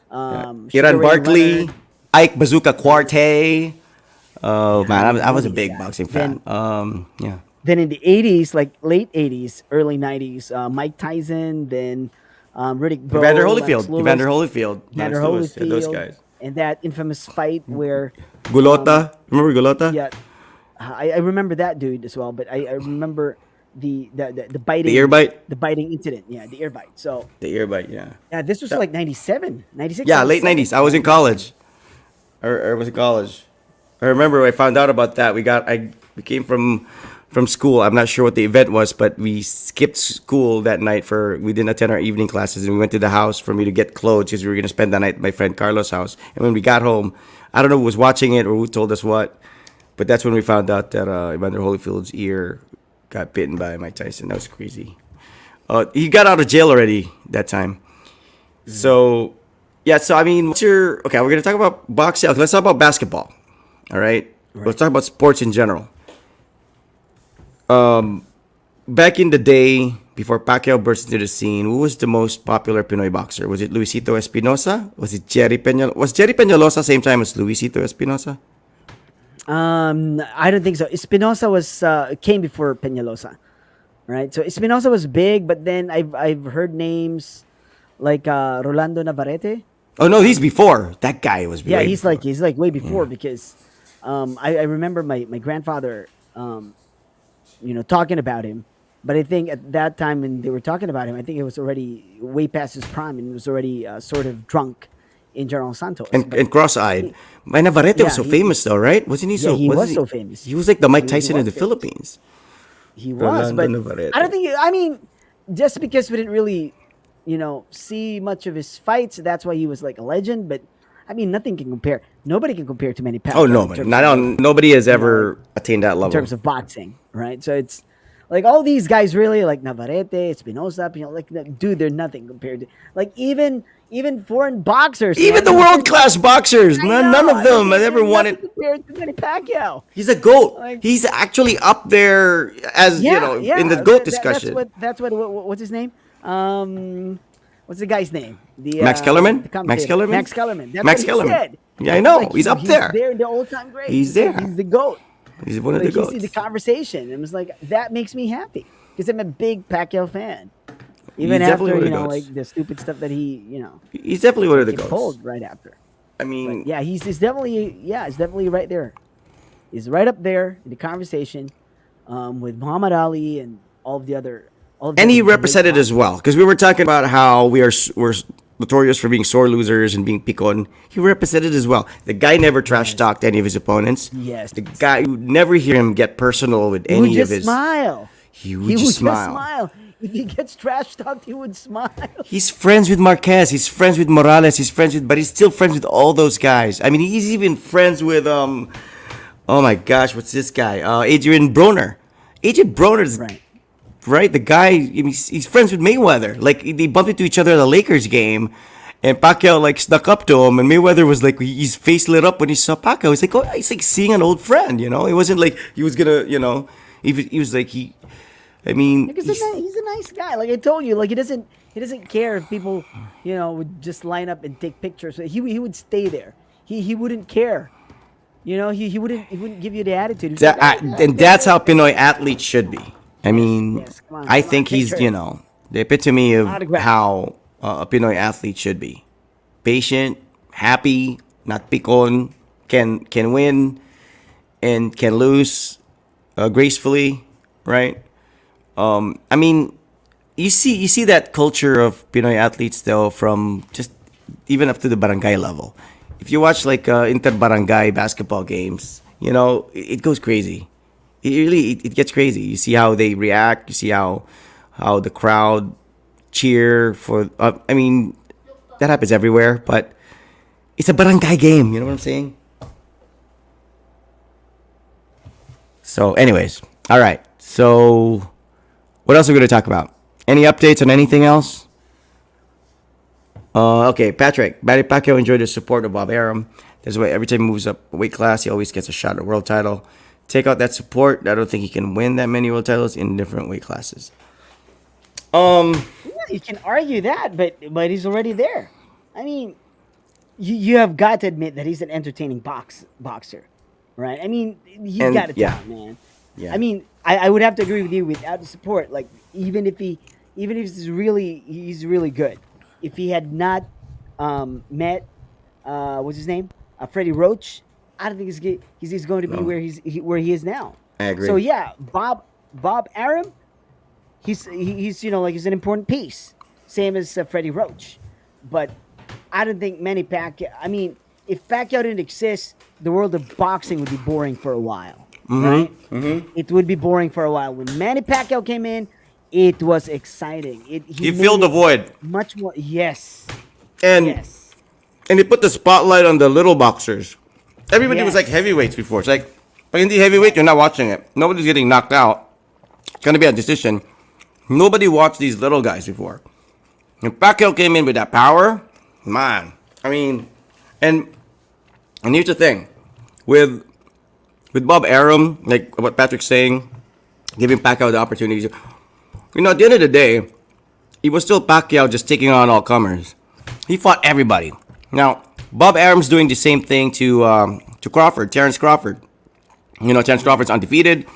A: Sugar
C: Iran
A: Ray
C: Barkley,
A: Leonard.
C: Ike Bazooka Cuarte. Oh man, I was a
A: These
C: big
A: guys.
C: boxing fan. Yeah.
A: Then in the '80s, like late '80s, early '90s, Mike Tyson, then Riddick
C: Evander
A: Bowe, Lennox
C: Holyfield.
A: Lewis,
C: Evander Holyfield. Lennox
A: Evander
C: Lewis. Yeah, those
A: Holyfield,
C: guys.
A: and that infamous fight where, um,
C: Gulota. Remember Gulota?
A: yeah, I remember that dude as well. But I remember the
C: The ear
A: biting,
C: bite.
A: the biting incident. Yeah, the ear bite. So
C: The ear bite. Yeah.
A: yeah, this was
C: That-
A: like 97, 96,
C: yeah, late
A: 97.
C: '90s. I was in college. Or was in college. I remember I found out about that. We came from school. I'm not sure what the event was, but we skipped school that night for we didn't attend our evening classes, and we went to the house for me to get clothes because we were gonna spend the night at my friend Carlos' house. And when we got home, I don't know who was watching it or who told us what, but that's when we found out that Evander Holyfield's ear got bitten by Mike Tyson. That was crazy. He got out of jail already that time. So, yeah. So I mean, okay? We're gonna talk about boxing. Okay, let's talk about basketball. All right. Let's talk about sports in general. Back in the day, before Pacquiao burst into the scene, who was the most popular Pinoy boxer? Was it Luisito Espinosa? Was it Jerry Peñalosa? Was Jerry Peñalosa same time as Luisito Espinosa?
A: I don't think so. Espinosa was came before Peñalosa, right? So Espinosa was big, but then I've heard names like Rolando Navarrete.
C: Oh no, he's before. That guy was.
A: Yeah,
C: way
A: he's
C: before.
A: like way before because I remember my grandfather talking about him, but I think at that time when they were talking about him, I think it was already way past his prime and was already sort of drunk in General Santos. But
C: And cross-eyed. My Navarrete
A: yeah,
C: was so famous though, right? Wasn't he so?
A: he was
C: wasn't
A: so famous.
C: He was like the Mike
A: He
C: Tyson in
A: was
C: the
A: famous.
C: Philippines.
A: He was,
C: Rolando
A: but
C: Navarrete.
A: I don't think. I mean, just because we didn't really, see much of his fights, that's why he was like a legend. But I mean, nothing can compare. Nobody can compare to Manny Pacquiao.
C: Oh no,
A: in
C: man!
A: terms
C: Not
A: of,
C: on. Nobody has ever attained that
A: in
C: level.
A: terms of boxing, right? So it's like all these guys really like Navarrete, Espinosa, dude, they're nothing compared to like even foreign boxers.
C: Even
A: man.
C: the world-class boxers,
A: I
C: none
A: know,
C: of them has
A: they're
C: ever won
A: nothing
C: it.
A: compared to Manny Pacquiao.
C: He's a goat.
A: Like-
C: He's actually up there as in the goat discussion.
A: That's what what's his name? What's the guy's name? The
C: Max Kellerman?
A: the commentator.
C: Max Kellerman?
A: Max Kellerman. That's
C: Max
A: what
C: Kellerman.
A: he said.
C: Yeah, I know.
A: Like,
C: He's up there.
A: He's there, the all-time great.
C: He's there.
A: He's the goat.
C: He's one of
A: Like,
C: the
A: you see
C: goats.
A: the conversation, and it was like that makes me happy because I'm a big Pacquiao fan. Even
C: He's
A: after
C: definitely one of the goats.
A: like the stupid stuff that he
C: He's definitely one of the
A: he
C: goats.
A: pulled right after.
C: I mean,
A: Yeah, he's definitely right there. He's right up there in the conversation with Muhammad Ali and all of the other.
C: and he
A: great
C: represented as well because we were talking about how we're notorious for being sore losers and being picon. He represented as well. The guy never trash talked any of his opponents.
A: Yes.
C: The guy, you never hear him get personal with
A: He would
C: any of
A: just
C: his.
A: smile.
C: He would just smile.
A: smile. If he gets trash talked, he would smile.
C: He's friends with Marquez. He's friends with Morales. But he's still friends with all those guys. I mean, he's even friends with oh my gosh, what's this guy? Adrian Broner. Adrian Broner is
A: Right.
C: right. The guy, I mean, he's friends with Mayweather. Like they bumped into each other at a Lakers game, and Pacquiao like snuck up to him, and Mayweather was like, his face lit up when he saw Pacquiao. He's like, oh, it's like seeing an old friend. It wasn't like he was gonna, he was like I mean,
A: Because he's a nice guy. Like I told you, like he doesn't care if people, would just line up and take pictures. He would stay there. He wouldn't care. He wouldn't give you the attitude. He's
C: That,
A: like,
C: and that's how Pinoy athletes should be. I mean,
A: Yes, come on,
C: I
A: come
C: think
A: on,
C: he's,
A: picture.
C: the epitome of
A: Autograph.
C: how a Pinoy athlete should be. Patient, happy, not picon, can win and can lose gracefully, right? I mean, you see that culture of Pinoy athletes though from just even up to the barangay level. If you watch like inter-barangay basketball games, it goes crazy. It gets crazy. You see how they react. You see how the crowd cheer for. I mean, that happens everywhere, but it's a barangay game. You know what I'm saying? So, anyways, all right. So, what else are we going to talk about? Any updates on anything else? Okay, Patrick. Manny Pacquiao enjoyed the support of Bob Arum. That's why every time he moves up a weight class, he always gets a shot at a world title. Take out that support, I don't think he can win that many world titles in different weight classes.
A: Yeah, you can argue that, but he's already there. I mean, you have got to admit that he's an entertaining boxer, right? I mean, he's
C: And-
A: got a
C: yeah.
A: talent, man.
C: Yeah.
A: I mean, I would have to agree with you without the support. Like, even if he even if he's really good. If he had not met what's his name, Freddie Roach, I don't think he's going to be
C: No,
A: where he is now.
C: I
A: So
C: agree.
A: yeah, Bob Arum, he's like he's an important piece, same as Freddie Roach, but I don't think Manny Pacquiao. I mean, if Pacquiao didn't exist, the world of boxing would be boring for a while, right? It would be boring for a while. When Manny Pacquiao came in, it was exciting. He
C: He
A: made
C: filled the
A: it
C: void,
A: much more. Yes,
C: and
A: yes,
C: and he put the spotlight on the little boxers. Everybody was like
A: yes,
C: heavyweights before. It's like, but in the heavyweight, you're not watching it. Nobody's getting knocked out. It's gonna be a decision. Nobody watched these little guys before. And Pacquiao came in with that power, man. I mean, and and here's the thing, with Bob Arum, like what Patrick's saying, giving Pacquiao the opportunity. At the end of the day, it was still Pacquiao just taking on all comers. He fought everybody. Now, Bob Arum's doing the same thing to Crawford, Terrence Crawford. Terrence Crawford's undefeated,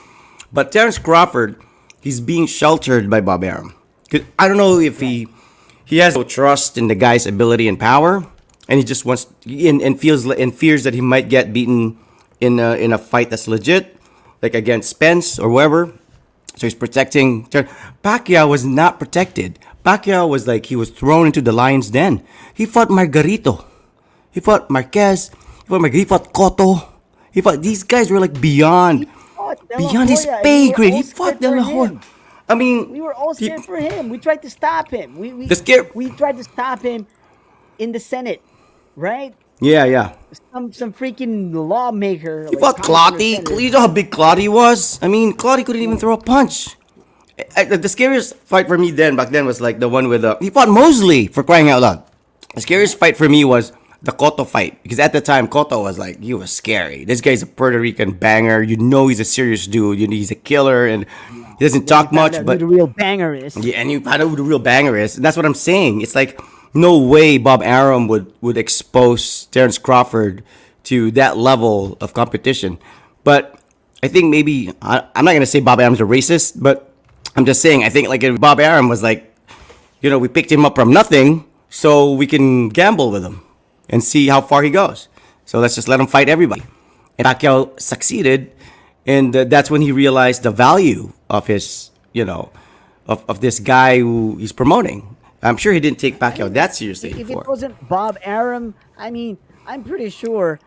C: but Terrence Crawford, he's being sheltered by Bob Arum. 'Cause I don't know if he has no trust in the guy's ability and power, and he just wants and fears that he might get beaten in a fight that's legit, like against Spence or whoever. So he's protecting. Pacquiao was not protected. Pacquiao was like he was thrown into the lion's den. He fought Margarito. He fought Marquez. He fought Cotto. He fought these guys were like
A: he fought De La
C: beyond his
A: Hoya, and we
C: pay
A: were
C: grade.
A: all
C: He fought
A: scared
C: De
A: for
C: La Hoya.
A: him.
C: I mean,
A: We were all
C: he,
A: scared for him. We tried to stop him.
C: the scare.
A: We tried to stop him in the Senate, right?
C: Yeah, yeah.
A: Some freaking lawmaker,
C: He
A: like
C: fought
A: congressman or
C: Clotty.
A: senator.
C: You know how big Clotty was? I mean, Clotty couldn't even throw a punch. The scariest fight for me back then was like the one with he fought Mosley, for crying out loud. The scariest fight for me was the Cotto fight, because at the time Cotto was like, he was scary. This guy's a Puerto Rican banger. He's a serious dude. He's a killer, and he doesn't
A: Then you
C: talk
A: found
C: much,
A: out who
C: but
A: the real banger is.
C: yeah, and you find out who the real banger is, and that's what I'm saying. It's like no way Bob Arum would expose Terrence Crawford to that level of competition. But I think maybe I'm not gonna say Bob Arum's a racist, but I'm just saying I think like if Bob Arum was like, we picked him up from nothing, so we can gamble with him and see how far he goes. So let's just let him fight everybody. And Pacquiao succeeded, and that's when he realized the value of his, of this guy who he's promoting. I'm sure he didn't take Pacquiao that seriously
A: If
C: before.
A: it wasn't Bob Arum, I mean, I'm pretty sure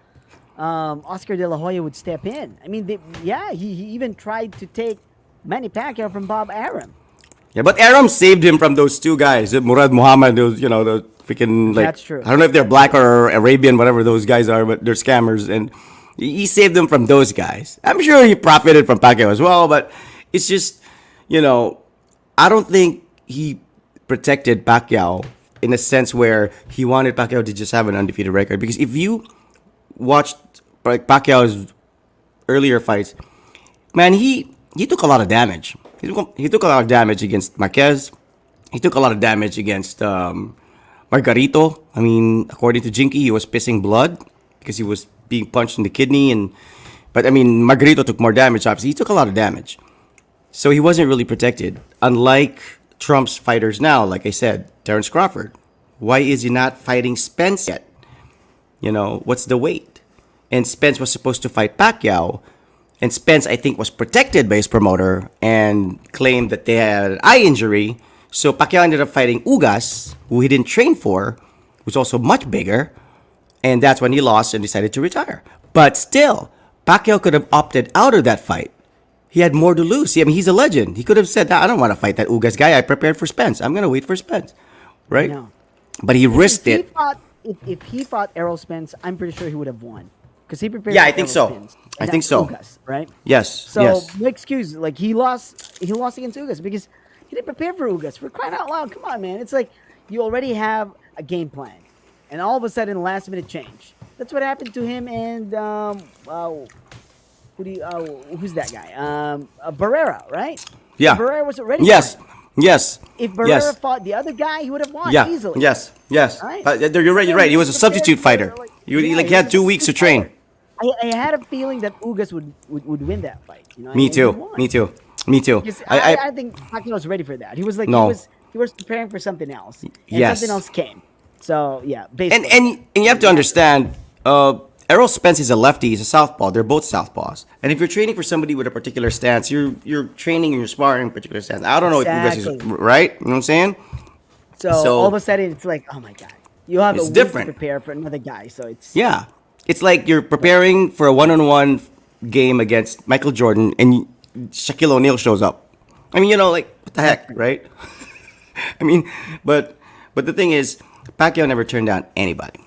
A: Oscar De La Hoya would step in. I mean, he even tried to take Manny Pacquiao from Bob Arum.
C: Yeah, but Arum saved him from those two guys, Murad Muhammad, those, the freaking, like,
A: That's true.
C: I don't know if they're black or Arabian, whatever those guys are, but they're scammers, and he saved them from those guys. I'm sure he profited from Pacquiao as well, but it's just, I don't think he protected Pacquiao in a sense where he wanted Pacquiao to just have an undefeated record. Because if you watched like Pacquiao's earlier fights, man, he took a lot of damage. He took a lot of damage against Marquez. He took a lot of damage against Margarito. I mean, according to Jinky, he was pissing blood because he was being punched in the kidney. But I mean, Margarito took more damage. Obviously, he took a lot of damage, so he wasn't really protected. Unlike Trump's fighters now, like I said, Terrence Crawford. Why is he not fighting Spence yet? What's the wait? And Spence was supposed to fight Pacquiao. And Spence, I think, was protected by his promoter and claimed that they had an eye injury. So Pacquiao ended up fighting Ugas, who he didn't train for, who's also much bigger. And that's when he lost and decided to retire. But still, Pacquiao could have opted out of that fight. He had more to lose. I mean, he's a legend. He could have said, I don't want to fight that Ugas guy. I prepared for Spence. I'm going to wait for Spence. Right?
A: No.
C: But he risked it.
A: If he fought Errol Spence, I'm pretty sure he would have won. Because he prepared
C: Yeah,
A: for
C: I think
A: Errol
C: so.
A: Spence,
C: I
A: and
C: think
A: that's
C: so.
A: Ugas, right?
C: Yes.
A: So
C: yes.
A: no excuse. Like he lost against Ugas because he didn't prepare for Ugas. For crying out loud, come on, man! It's like you already have a game plan, and all of a sudden, last minute change. That's what happened to him and who's that guy? Barrera, right?
C: Yeah.
A: Barrera wasn't ready.
C: Yes.
A: For him.
C: Yes.
A: If Barrera
C: yes.
A: fought the other guy, he would have won
C: Yeah.
A: easily.
C: Yes. Yes.
A: Right?
C: You're right. You're right. He was a substitute fighter. He had 2 weeks to train.
A: I had a feeling that Ugas would win that fight.
C: Me
A: and he
C: too.
A: won.
C: Me too. Me too.
A: Because
C: I
A: I think Pacquiao was ready for that. He was like
C: No.
A: he was preparing for something else, and something
C: Yes.
A: else came. So yeah,
C: And
A: basically,
C: and and you have to understand, Errol Spence is a lefty, he's a southpaw. They're both southpaws. And if you're training for somebody with a particular stance, you're training and you're sparring a particular stance. I don't know if Ugas is
A: exactly.
C: right. You know what I'm saying?
A: So all of
C: So
A: a sudden, it's like, oh my god, you have a
C: it's
A: week to
C: different.
A: prepare for another guy. So it's
C: Yeah, it's like you're preparing for a one-on-one game against Michael Jordan, and Shaquille O'Neal shows up. I mean, like what the heck, right? I mean, but the thing is, Pacquiao never turned down anybody.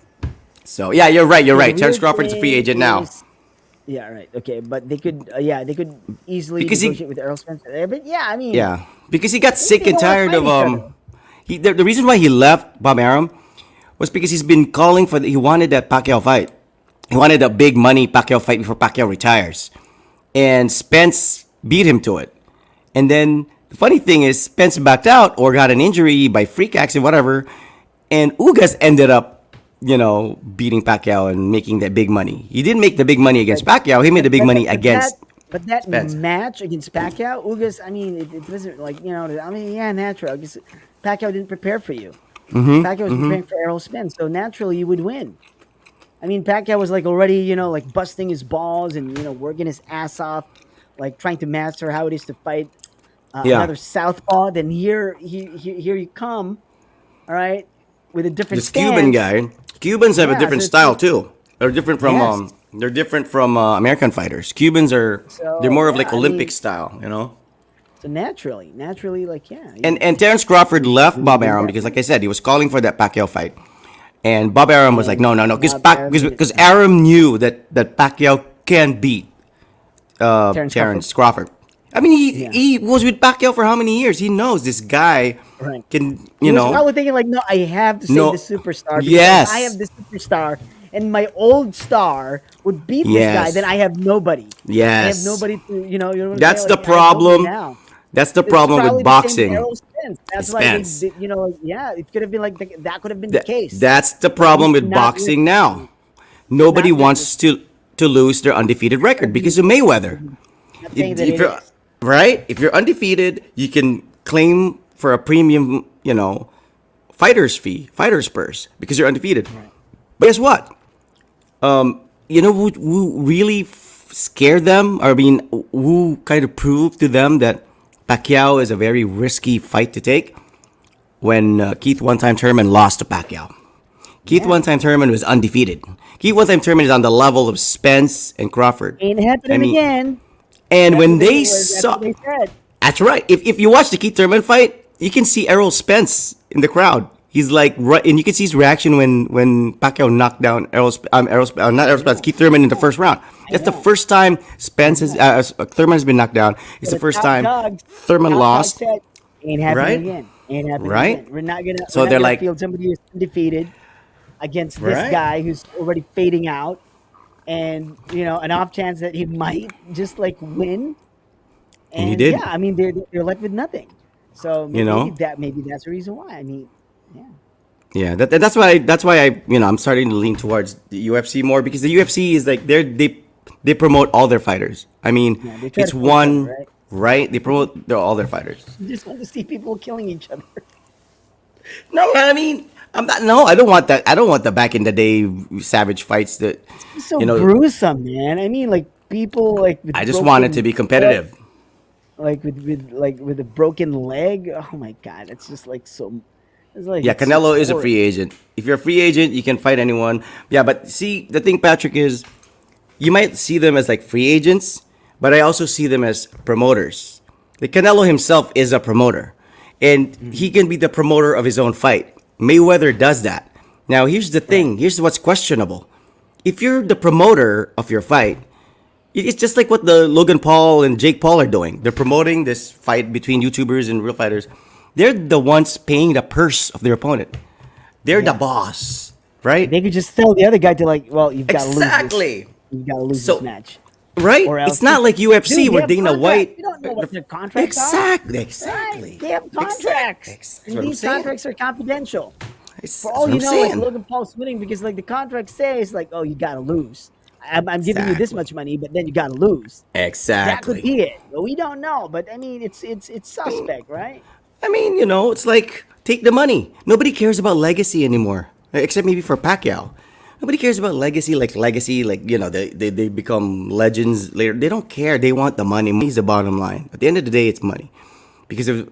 C: So yeah, you're right. You're
A: so the
C: right. Terrence
A: weird
C: Crawford is a free
A: thing
C: agent now
A: is, yeah, right, okay, but they could easily
C: because he
A: negotiate with Errol Spence. But yeah, I mean,
C: yeah because he got
A: maybe
C: sick
A: they
C: and
A: don't want to
C: tired
A: fight
C: of
A: each other.
C: the reason why he left Bob Arum was because he's been calling for he wanted that Pacquiao fight. He wanted a big money Pacquiao fight before Pacquiao retires, and Spence beat him to it. And then the funny thing is, Spence backed out or got an injury by freak accident, whatever. And Ugas ended up, beating Pacquiao and making that big money. He didn't make the big money against Pacquiao. He made the big money
A: But that
C: against
A: but that
C: Spence.
A: match against Pacquiao, Ugas, I mean, it wasn't like I mean, yeah, natural. I guess Pacquiao didn't prepare for you. Pacquiao was preparing for Errol Spence, so naturally you would win. I mean, Pacquiao was like already, like busting his balls and working his ass off, like trying to master how it is to fight
C: Yeah,
A: another southpaw. Then here you come, all right, with a different
C: this Cuban
A: stance.
C: guy. Cubans have a
A: Yeah,
C: different
A: so it's
C: style
A: like
C: too. They're different from
A: yes.
C: American fighters. Cubans they're
A: So
C: more of
A: yeah,
C: like
A: I
C: Olympic
A: mean,
C: style.
A: so naturally, like yeah,
C: And Terrence Crawford left
A: you would
C: Bob
A: win
C: Arum
A: that
C: because, like
A: fight.
C: I said, he was calling for that Pacquiao fight, and Bob Arum was like,
A: And
C: no, no, no, because
A: Bob Arum didn't.
C: because Arum knew that Pacquiao can beat
A: Terrence Crawford.
C: Terrence Crawford. I mean,
A: Yeah,
C: he was with Pacquiao for how many years? He knows this guy
A: right.
C: can,
A: He was probably thinking like, no, I have to save the
C: no,
A: superstar because if I have
C: yes,
A: the superstar and my old star would beat this guy, then
C: yes,
A: I have nobody. I have
C: yes.
A: nobody to, you know what I'm saying?
C: That's the
A: Like I have nobody
C: problem.
A: now.
C: That's the
A: It's
C: problem with
A: probably the same with
C: boxing.
A: Errol Spence. That's why
C: Spence.
A: yeah, it could have been like that could have been the case,
C: That's the
A: but
C: problem with
A: not with
C: boxing now. Nobody
A: not with
C: wants to lose their undefeated record because of Mayweather.
A: not saying that
C: If
A: it
C: you're
A: is.
C: right, if you're undefeated, you can claim for a premium, fighter's fee, fighter's purse because you're undefeated.
A: Right.
C: But guess what? Who really scared them? Or, I mean, who kind of proved to them that Pacquiao is a very risky fight to take? When Keith One-Time Thurman lost to Pacquiao. Keith
A: Yeah,
C: One-Time Thurman was undefeated. Keith One-Time Thurman is on the level of Spence and Crawford.
A: ain't
C: I
A: happening
C: mean,
A: again.
C: and
A: That's
C: when
A: what they
C: they
A: that's
C: saw,
A: what they said.
C: that's right. If you watch the Keith Thurman fight, you can see Errol Spence in the crowd. He's like, right, and you can see his reaction when Pacquiao knocked down not Errol Spence, Keith Thurman in the first round.
A: I
C: That's the
A: know.
C: first time Thurman has been knocked down. It's
A: So
C: the first time
A: the
C: Thurman
A: top dog
C: lost,
A: said, "Ain't happening
C: right?
A: again. Ain't happening
C: Right?
A: again. We're
C: So
A: not
C: they're
A: gonna
C: like,
A: field somebody who's undefeated against this
C: right?
A: guy who's already fading out, and an off chance that he might just like win.
C: And he
A: And yeah,
C: did.
A: I mean they're left with nothing. So
C: You know?
A: maybe that's the reason why. I mean, yeah,
C: Yeah, that's why I'm starting to lean towards the UFC more because the UFC is like they promote all their fighters. I mean,
A: yeah, they try to
C: it's
A: pull each other,
C: one
A: right?
C: right. They promote all their fighters.
A: You just want to see people killing each other.
C: No, I mean, I'm not. No, I don't want that. I don't want the back in the day savage fights that,
A: It's so
C: you know.
A: gruesome, man. I mean, like people like with
C: I just want it to
A: broken
C: be
A: foot,
C: competitive.
A: like with a broken leg. Oh my god, it's just like so. It's like
C: Yeah,
A: it's
C: Canelo is a
A: horrid.
C: free agent. If you're a free agent, you can fight anyone. Yeah, but see, the thing, Patrick, is you might see them as like free agents, but I also see them as promoters. The Canelo himself is a promoter, and he can be the promoter of his own fight. Mayweather does that. Now, here's the
A: Right.
C: thing. Here's what's questionable. If you're the promoter of your fight, it's just like what the Logan Paul and Jake Paul are doing. They're promoting this fight between YouTubers and real fighters. They're the ones paying the purse of their opponent. They're the
A: Yeah.
C: boss, right?
A: They could just tell the other guy to like, well, you've got to lose this.
C: Exactly.
A: You got to lose this
C: So,
A: match,
C: right?
A: or
C: It's
A: else,
C: not like UFC
A: dude, they
C: where
A: have
C: Dana
A: contracts.
C: White.
A: You don't know what their contracts are.
C: Exactly,
A: Right?
C: exactly.
A: They have contracts,
C: That's
A: and
C: what I'm
A: these
C: saying.
A: contracts are confidential. For
C: That's
A: all
C: what
A: you
C: I'm
A: know, like
C: saying.
A: Logan Paul's winning because like the contract says like, oh, you got to lose. I'm giving you this
C: Exactly.
A: much money, but then you got to lose. That could
C: Exactly.
A: be it. But we don't know. But I mean, it's suspect, right?
C: I mean, it's like take the money. Nobody cares about legacy anymore, except maybe for Pacquiao. Nobody cares about legacy, like they become legends later. They don't care. They want the money. Money's the bottom line. At the end of the day, it's money, because of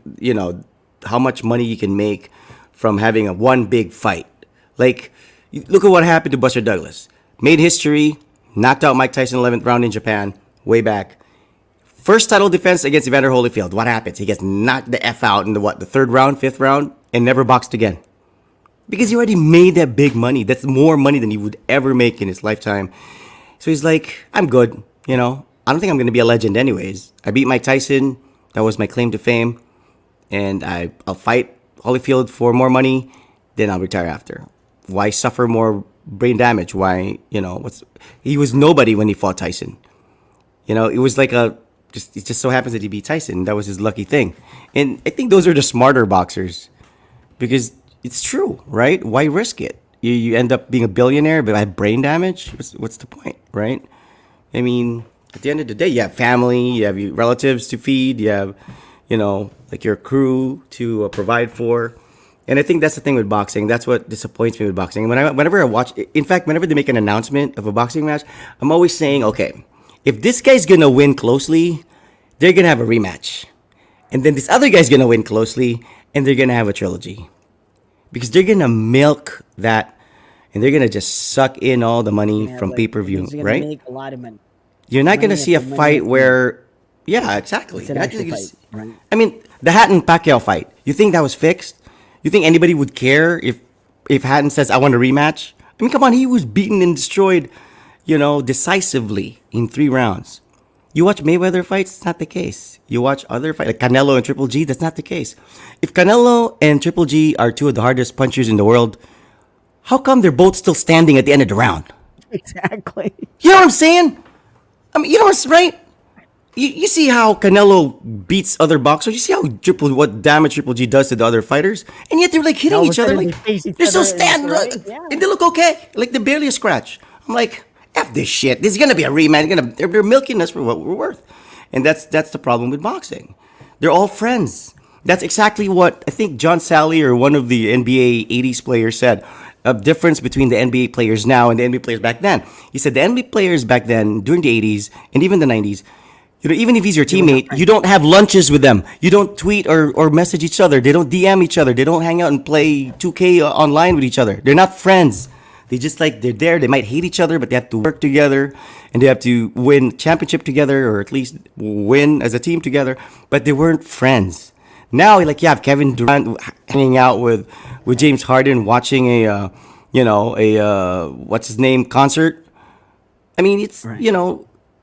C: how much money you can make from having a one big fight. Like, look at what happened to Buster Douglas. Made history, knocked out Mike Tyson 11th round in Japan, way back. First title defense against Evander Holyfield. What happens? He gets knocked the F out in the third round, fifth round, and never boxed again. Because he already made that big money. That's more money than he would ever make in his lifetime. So he's like, I'm good. I don't think I'm going to be a legend anyways. I beat Mike Tyson. That was my claim to fame. And I'll fight Holyfield for more money. Then I'll retire after. Why suffer more brain damage? Why, he was nobody when he fought Tyson. It was like it just so happens that he beat Tyson. That was his lucky thing. And I think those are the smarter boxers, because it's true, right? Why risk it? You end up being a billionaire, but have brain damage? What's the point, right? I mean, at the end of the day, you have family, you have your relatives to feed, you have, like your crew to provide for. And I think that's the thing with boxing. That's what disappoints me with boxing. Whenever I watch, in fact, whenever they make an announcement of a boxing match, I'm always saying, okay, if this guy's gonna win closely, they're gonna have a rematch. And then this other guy's gonna win closely, and they're gonna have a trilogy. Because they're gonna milk that, and they're gonna just suck in all the money from pay-per-view, right?
A: Make a lot of money.
C: You're not gonna see a
A: money
C: fight
A: after
C: where, yeah, exactly.
A: It's an
C: You're not
A: actual
C: gonna
A: fight, right?
C: I mean, the Hatton Pacquiao fight. You think that was fixed? You think anybody would care if Hatton says I want a rematch? I mean, come on, he was beaten and destroyed, decisively in 3 rounds. You watch Mayweather fights, it's not the case. You watch other fights, like Canelo and Triple G, that's not the case. If Canelo and Triple G are 2 of the hardest punchers in the world, how come they're both still standing at the end of the round?
A: Exactly.
C: You know what I'm saying? I mean, what's right? You see how Canelo beats other boxers. You see what damage Triple G does to the other fighters, and yet they're like hitting
A: All of a
C: each other.
A: sudden
C: Like
A: they face each
C: they're still
A: other in the
C: standing,
A: parade, yeah.
C: and they look okay. Like they're barely a scratch. I'm like, F this shit. This is gonna be a rematch. They're milking us for what we're worth, and that's the problem with boxing. They're all friends. That's exactly what I think John Sally or one of the NBA '80s players said. A difference between the NBA players now and the NBA players back then. He said the NBA players back then, during the '80s and even the '90s, even if he's your teammate, you don't have lunches with them. You don't tweet or message each other. They don't DM each other. They don't hang out and play 2K online with each other. They're not friends. They're there. They might hate each other, but they have to work together and they have to win championship together, or at least win as a team together. But they weren't friends. Now, like, you have Kevin Durant hanging out with James Harden, watching a what's his name concert. I mean, it's
A: Right.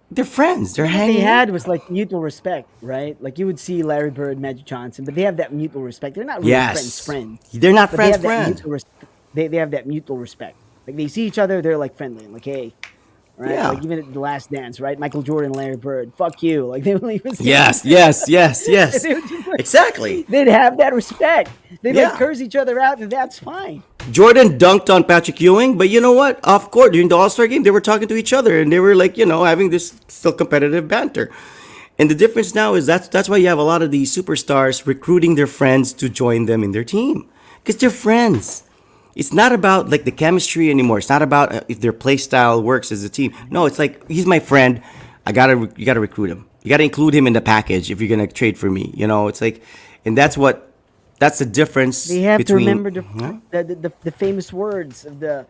C: they're friends. They're
A: What
C: hanging
A: they
C: out.
A: had was like mutual respect, right? Like you would see Larry Bird, Magic Johnson, but they have that mutual respect. They're not really
C: Yes.
A: friends.
C: They're not
A: But they
C: friends,
A: have that
C: friends.
A: mutual they have that mutual respect. Like they see each other, they're like friendly, like hey, right?
C: Yeah.
A: Like even at the Last Dance, right? Michael Jordan, Larry Bird, fuck you. Like they don't even say
C: Yes,
A: anything.
C: yes.
A: They would just, like,
C: Exactly.
A: they'd have that respect. They'd
C: Yeah.
A: like curse each other out, and that's fine.
C: Jordan dunked on Patrick Ewing, but you know what? Off court during the All-Star game, they were talking to each other and they were like, having this still competitive banter. And the difference now is that's why you have a lot of these superstars recruiting their friends to join them in their team, because they're friends. It's not about like the chemistry anymore. It's not about if their play style works as a team. No, it's like he's my friend. You gotta recruit him. You gotta include him in the package if you're gonna trade for me. It's like, and that's the difference.
A: They have
C: between,
A: to remember
C: Huh?
A: the famous words of the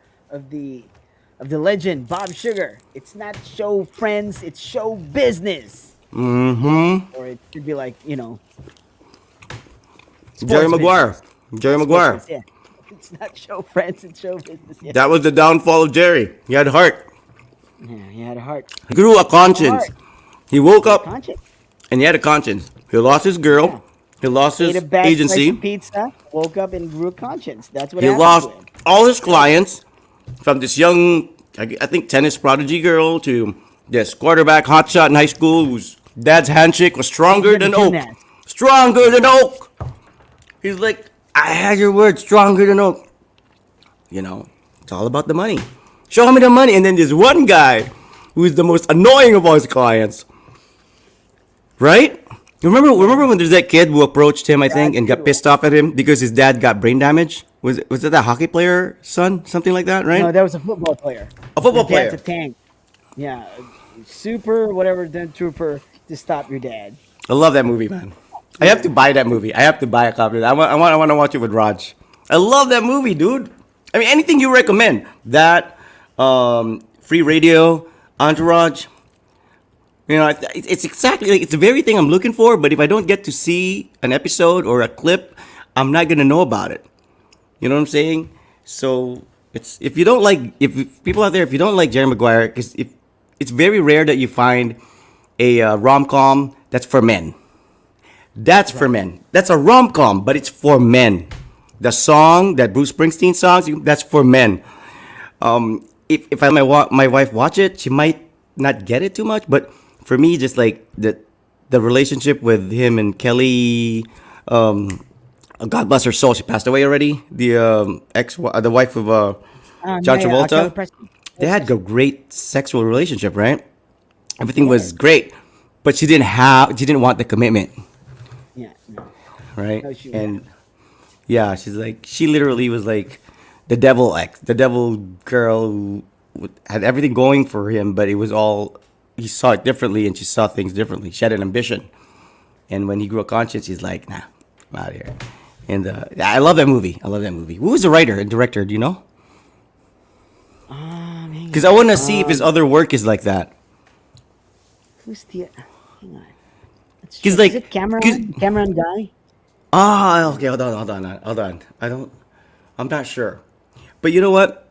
A: legend Bob Sugar. It's not show friends, it's show business.
C: Mm-hmm.
A: Or it should be like
C: Jerry
A: sports
C: Maguire.
A: business.
C: Jerry
A: Sports
C: Maguire.
A: business, yeah. It's not show friends, it's show business. Yeah,
C: That was the downfall of Jerry. He had heart.
A: yeah, he had a heart.
C: He grew a conscience.
A: Heart.
C: He woke up
A: Conscience.
C: and he had a conscience. He lost his girl.
A: Yeah.
C: He lost his
A: Ate a bad slice
C: agency.
A: of pizza, woke up and grew a conscience. That's what
C: He
A: happened
C: lost
A: to him.
C: all his clients, from this young, I think, tennis prodigy girl to this quarterback hotshot in high school whose dad's handshake was stronger
A: He's
C: than
A: gonna
C: oak.
A: do that.
C: Stronger than oak. He's like, I had your word, stronger than oak. It's all about the money. Show me the money. And then there's one guy who is the most annoying of all his clients. Right? Remember when there's that kid who approached him, I think,
A: That's
C: and got
A: good.
C: pissed off at him because his dad got brain damage? Was it that hockey player son? Something like that,
A: No,
C: right?
A: that was a football player.
C: A
A: His
C: football
A: dad's a
C: player.
A: tank. Yeah, super whatever the trooper to stop your dad.
C: I love that movie, man. I have to buy that movie. I have to buy a copy of that. I want to watch it with Raj. I love that movie, dude. I mean, anything you recommend. That, Free Radio, Entourage. You know, it's exactly like, it's the very thing I'm looking for. But if I don't get to see an episode or a clip, I'm not gonna know about it. You know what I'm saying? So it's if you don't like if people out there if you don't like Jerry Maguire, because if it's very rare that you find a rom com that's for men. That's for men. That's a rom com, but it's for men. The song that Bruce Springsteen songs, that's for men. If I let my wife watch it, she might not get it too much. But for me, just like the relationship with him and Kelly, God bless her soul, she passed away already. The the wife of John
A: Kelly
C: Travolta,
A: Preston.
C: they
A: Kelly
C: had a
A: Preston.
C: great sexual relationship, right? Everything was
A: Yes.
C: great, but she didn't want the commitment,
A: Yeah. No.
C: right?
A: No, she. Yeah.
C: And yeah, she literally was like the devil girl who had everything going for him, but it was all he saw it differently, and she saw things differently. She had an ambition, and when he grew a conscience, he's like, nah, I'm out of here. And I love that movie. I love that movie. Who was the writer and director? Do you know?
A: Hang
C: Because I
A: on.
C: want to see if his other work is like that.
A: Who's the? Hang on. Let's
C: Because
A: check. Is it
C: like, cause,
A: Cameron? Cameron Guy?
C: okay, hold on. I don't. I'm not sure. But you know what?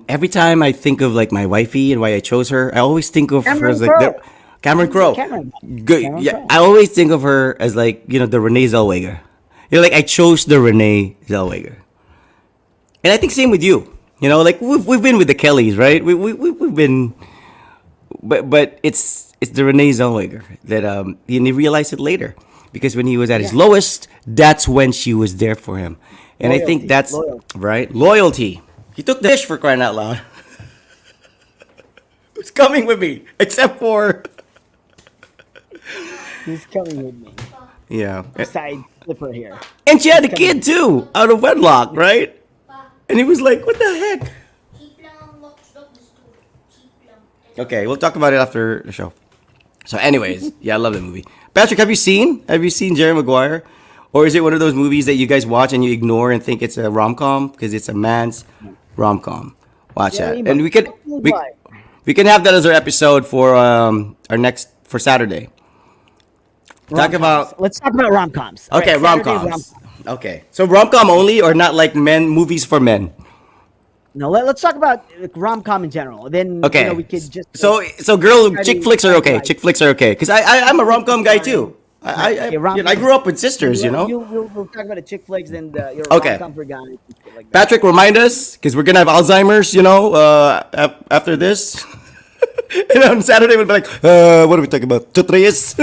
C: Every time I think of like my wifey and why I chose her, I always think of her as
A: Cameron
C: like
A: Crowe.
C: Cameron Crowe.
A: Cameron.
C: Good.
A: Cameron
C: Yeah,
A: Crowe.
C: I always think of her as like the Renee Zellweger. Like I chose the Renee Zellweger, and I think same with you. Like we've been with the Kellys, right? We've been, but it's the Renee Zellweger that and he realized it later because when he was at his
A: Yeah.
C: lowest, that's when she was there for him, and I think
A: Loyalty.
C: that's
A: Loyalty.
C: right loyalty. He took the fish for crying out loud. Who's coming with me? Except for
A: He's coming with me.
C: yeah,
A: Side flipper here.
C: and she had a
A: He's coming.
C: kid too out of wedlock, right? And he was like, "What the heck?" Okay, we'll talk about it after the show. So, anyways, yeah, I love that movie. Patrick, Have you seen Jerry Maguire, or is it one of those movies that you guys watch and you ignore and think it's a rom com because it's a man's rom com? Watch
A: Yeah,
C: that, and we
A: why?
C: we can have that as our episode for our next for Saturday. Talk
A: Rom-coms.
C: about
A: Let's talk about rom coms.
C: okay rom coms. Okay, so rom com only or not like men movies for men?
A: No, let's talk about rom com in general. Then
C: Okay,
A: we could just
C: so girl
A: try
C: chick
A: to
C: flicks are okay.
A: right.
C: Chick flicks are okay because I'm a rom com guy too.
A: Okay,
C: I grew up with sisters, you know.
A: We'll talk about the chick flicks and your
C: Okay.
A: rom com for guys and shit like that.
C: Patrick, remind us because we're gonna have Alzheimer's, after this. And on Saturday we'll be like, what are we talking about? Tutrias?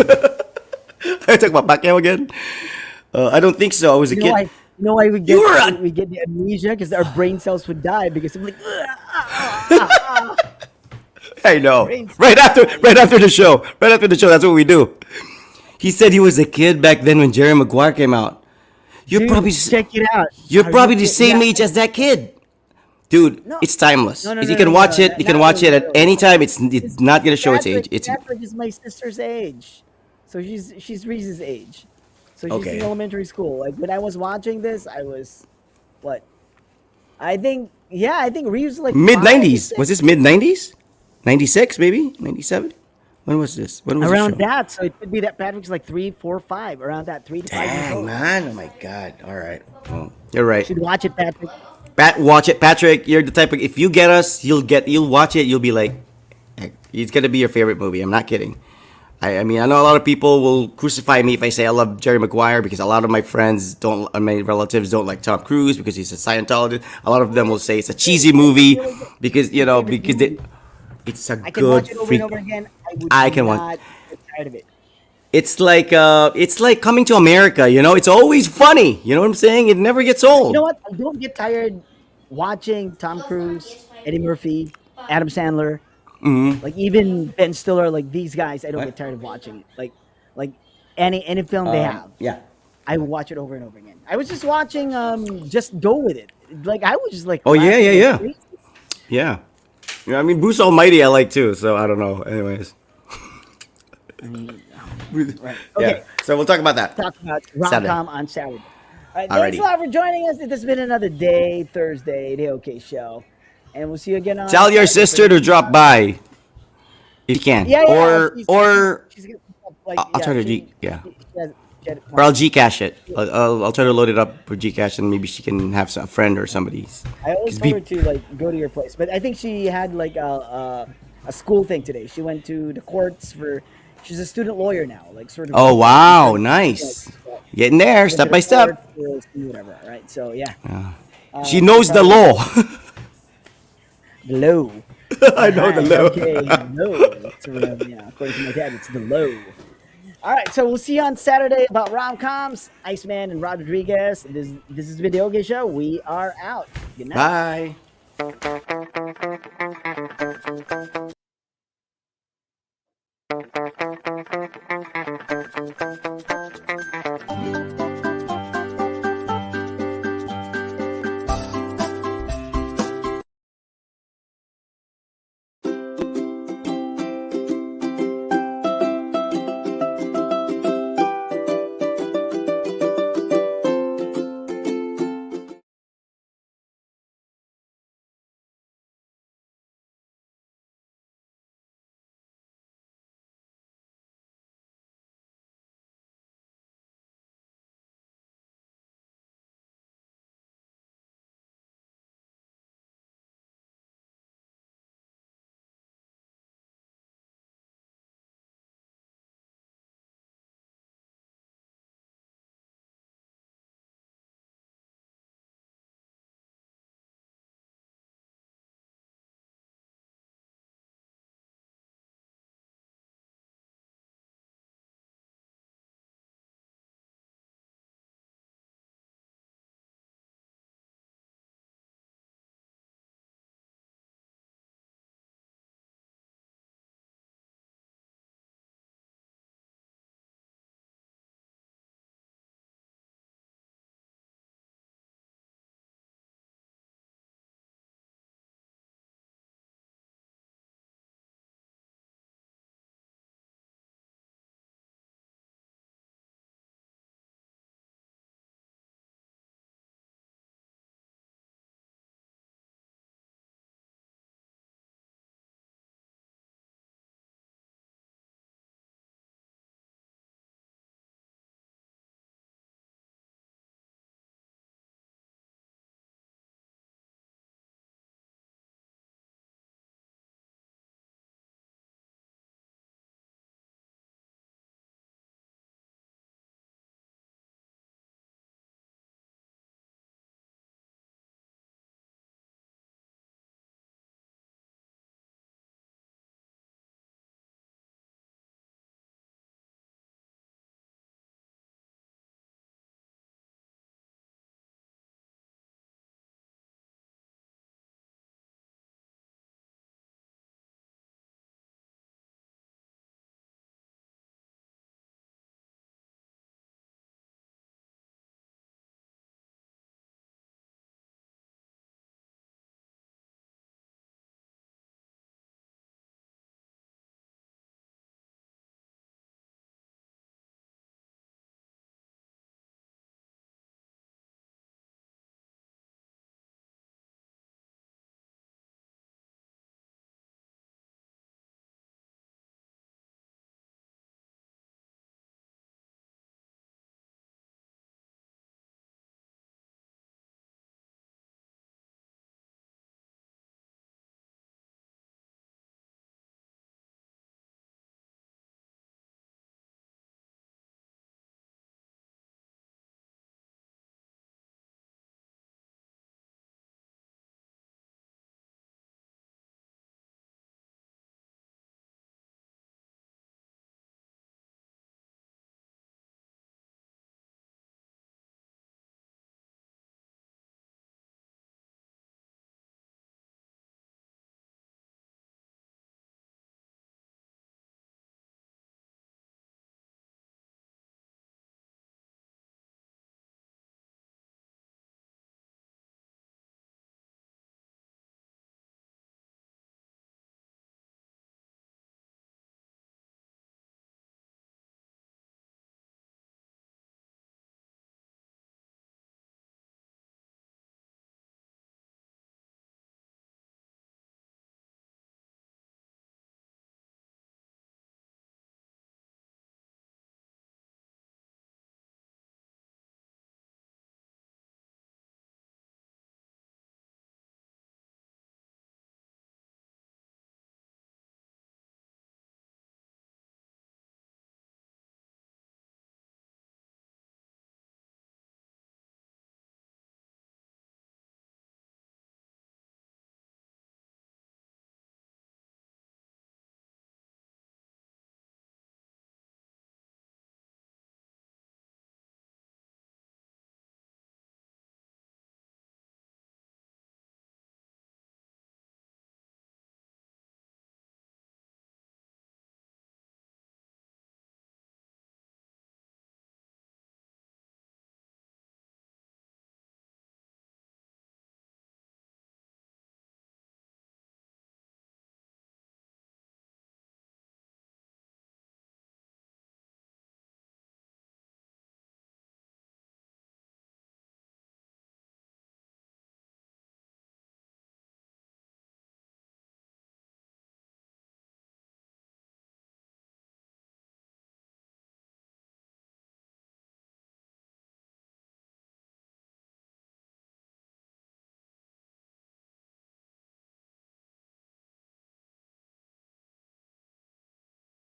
C: I talk about Pacquiao again. I don't think so. I was a
A: You know
C: kid.
A: why? You know why we
C: You were a-
A: we get the amnesia because our brain cells would die because of like.
C: I know.
A: Brains.
C: Right after the show. Right after the show, that's what we do. He said he was a kid back then when Jerry Maguire came out. You're
A: Dude,
C: probably
A: check it out.
C: you're
A: Are
C: probably
A: you
C: the
A: kid-
C: same
A: yeah.
C: age as that kid. Dude,
A: No.
C: it's timeless.
A: No, no,
C: If
A: no,
C: you can
A: no,
C: watch
A: no,
C: it,
A: no,
C: you can
A: not
C: watch it
A: really,
C: at
A: no.
C: any time. It's not gonna show its age. It's
A: Patrick is my sister's age, so she's Reese's age, so she's
C: Okay.
A: in elementary school. Like when I was watching this, I was what? I think Reeves was like
C: mid
A: 5,
C: '90s.
A: 6,
C: Was this mid '90s? '96 maybe? '97? When was this? When was
A: around
C: the show?
A: that. So it could be that Patrick's like 3, 4, 5, around that 3 to 5 years
C: Dang
A: old.
C: man! Oh my god! All right. Well, you're right.
A: Should watch it, Patrick.
C: Watch it, Patrick. You're the type of if you get us, you'll watch it. You'll be like, heck, it's gonna be your favorite movie. I'm not kidding. I mean, I know a lot of people will crucify me if I say I love Jerry Maguire because a lot of my friends my relatives don't like Tom Cruise because he's a Scientologist. A lot of them will say it's a cheesy movie because it's a
A: I can watch
C: good
A: it over
C: freak.
A: and over again.
C: I
A: I
C: can
A: would
C: watch-
A: not get tired of it.
C: It's like Coming to America. It's always funny. You know what I'm saying? It never gets old.
A: You know what? I don't get tired watching Tom Cruise, Eddie Murphy, Adam Sandler, like even Ben Stiller, like these guys. I don't
C: What?
A: get tired of watching. Like any film they have.
C: Yeah.
A: I would watch it over and over again. I was just watching Just Go With It. Like I was just like
C: Oh, yeah,
A: laughing
C: yeah,
A: like
C: yeah.
A: crazy.
C: Yeah. Yeah, I mean, Bruce Almighty I like too, so I don't know. Anyways.
A: I mean, right.
C: Yeah.
A: Okay.
C: So we'll talk about that.
A: Talk about
C: Saturday.
A: rom-com on Saturday. All right, thanks
C: Alrighty.
A: a lot for joining us. This has been another day, Thursday, the OK Show. And we'll see you again on
C: Tell your
A: Saturday for
C: sister
A: the-
C: to drop by if you can.
A: Yeah, yeah.
C: Or
A: she's gonna like
C: I'll try to
A: she had it
C: or I'll Gcash it. I'll try to load it up for Gcash, and maybe she can have a friend or somebody's.
A: I always
C: 'Cause
A: told her to like go to your place, but I think she had like a school thing today. She went to the courts for. She's a student lawyer now, like sort of.
C: Oh wow, nice. Getting there, step by step.
A: Whatever. Right. So yeah.
C: She knows the law.
A: The low.
C: I know the
A: Alright,
C: law.
A: Okay, low. So, yeah, according to my dad, it's the low. All right, so we'll see you on Saturday about rom-coms. Iceman and Rod Rodriguez. This has been the OK Show. We are out. Good night.
C: Bye.